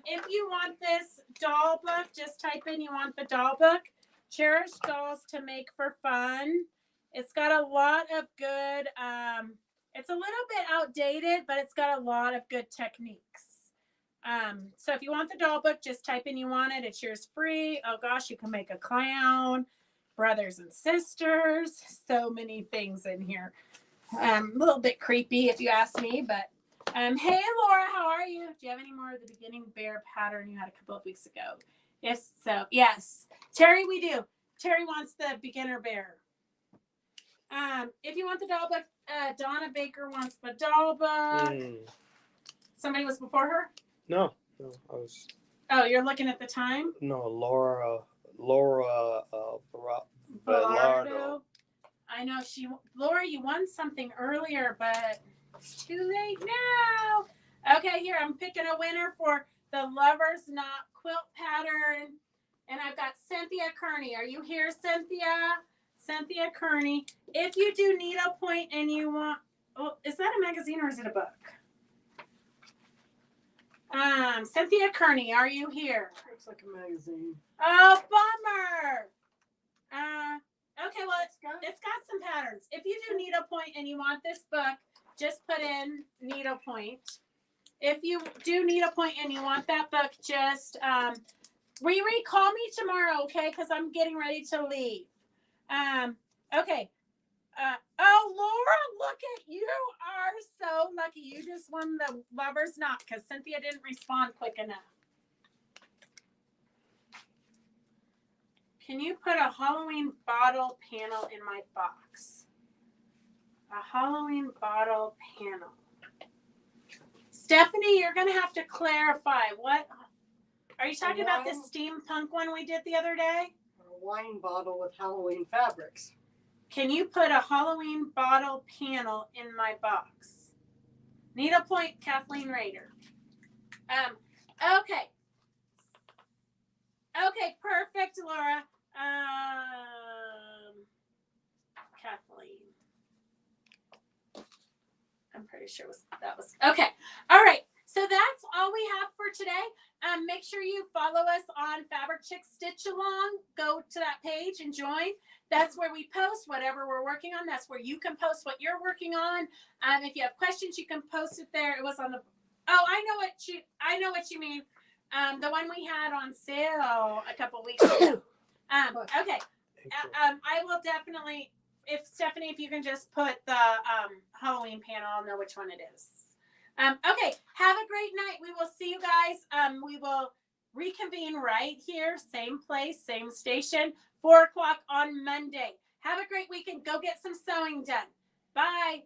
If you want this doll book, just type in you want the doll book. Cherished dolls to make for fun. It's got a lot of good. It's a little bit outdated, but it's got a lot of good techniques. So if you want the doll book, just type in you want it. It's yours free. Oh gosh, you can make a clown, brothers and sisters, so many things in here. A little bit creepy if you ask me, but hey Laura, how are you? Do you have any more of the beginning bear pattern you had a couple of weeks ago? If so, yes. Terry, we do. Terry wants the beginner bear. If you want the doll book, Donna Baker wants the doll book. Somebody was before her? No, I was. Oh, you're looking at the time? No, Laura Velardo. I know Laura, you won something earlier, but it's too late now. Okay, here, I'm picking a winner for the Lover's Knot quilt pattern. And I've got Cynthia Kearney. Are you here, Cynthia? Cynthia Kearney. If you do needlepoint and you want, oh, is that a magazine or is it a book? Cynthia Kearney, are you here? Looks like a magazine. Oh, bummer. Okay, well, it's got some patterns. If you do needlepoint and you want this book, just put in needlepoint. If you do needlepoint and you want that book, just Riri, call me tomorrow, okay? Because I'm getting ready to leave. Okay. Oh, Laura, look at you. Are so lucky. You just won the Lover's Knot because Cynthia didn't respond quick enough. Can you put a Halloween bottle panel in my box? A Halloween bottle panel. Stephanie, you're going to have to clarify. What? Are you talking about the steampunk one we did the other day? A wine bottle with Halloween fabrics. Can you put a Halloween bottle panel in my box? Needlepoint, Kathleen Rader. Okay. Okay, perfect, Laura. Kathleen. I'm pretty sure that was okay. All right. So that's all we have for today. Make sure you follow us on Fabric Chick Stitch Along. Go to that page and join. That's where we post whatever we're working on. That's where you can post what you're working on. If you have questions, you can post it there. It was on the. Oh, I know what you mean. The one we had on sale a couple weeks ago. Okay. I will definitely. If Stephanie, if you can just put the Halloween panel, I'll know which one it is. Okay, have a great night. We will see you guys. We will reconvene right here, same place, same station, 4 o'clock on Monday. Have a great weekend. Go get some sewing done. Bye.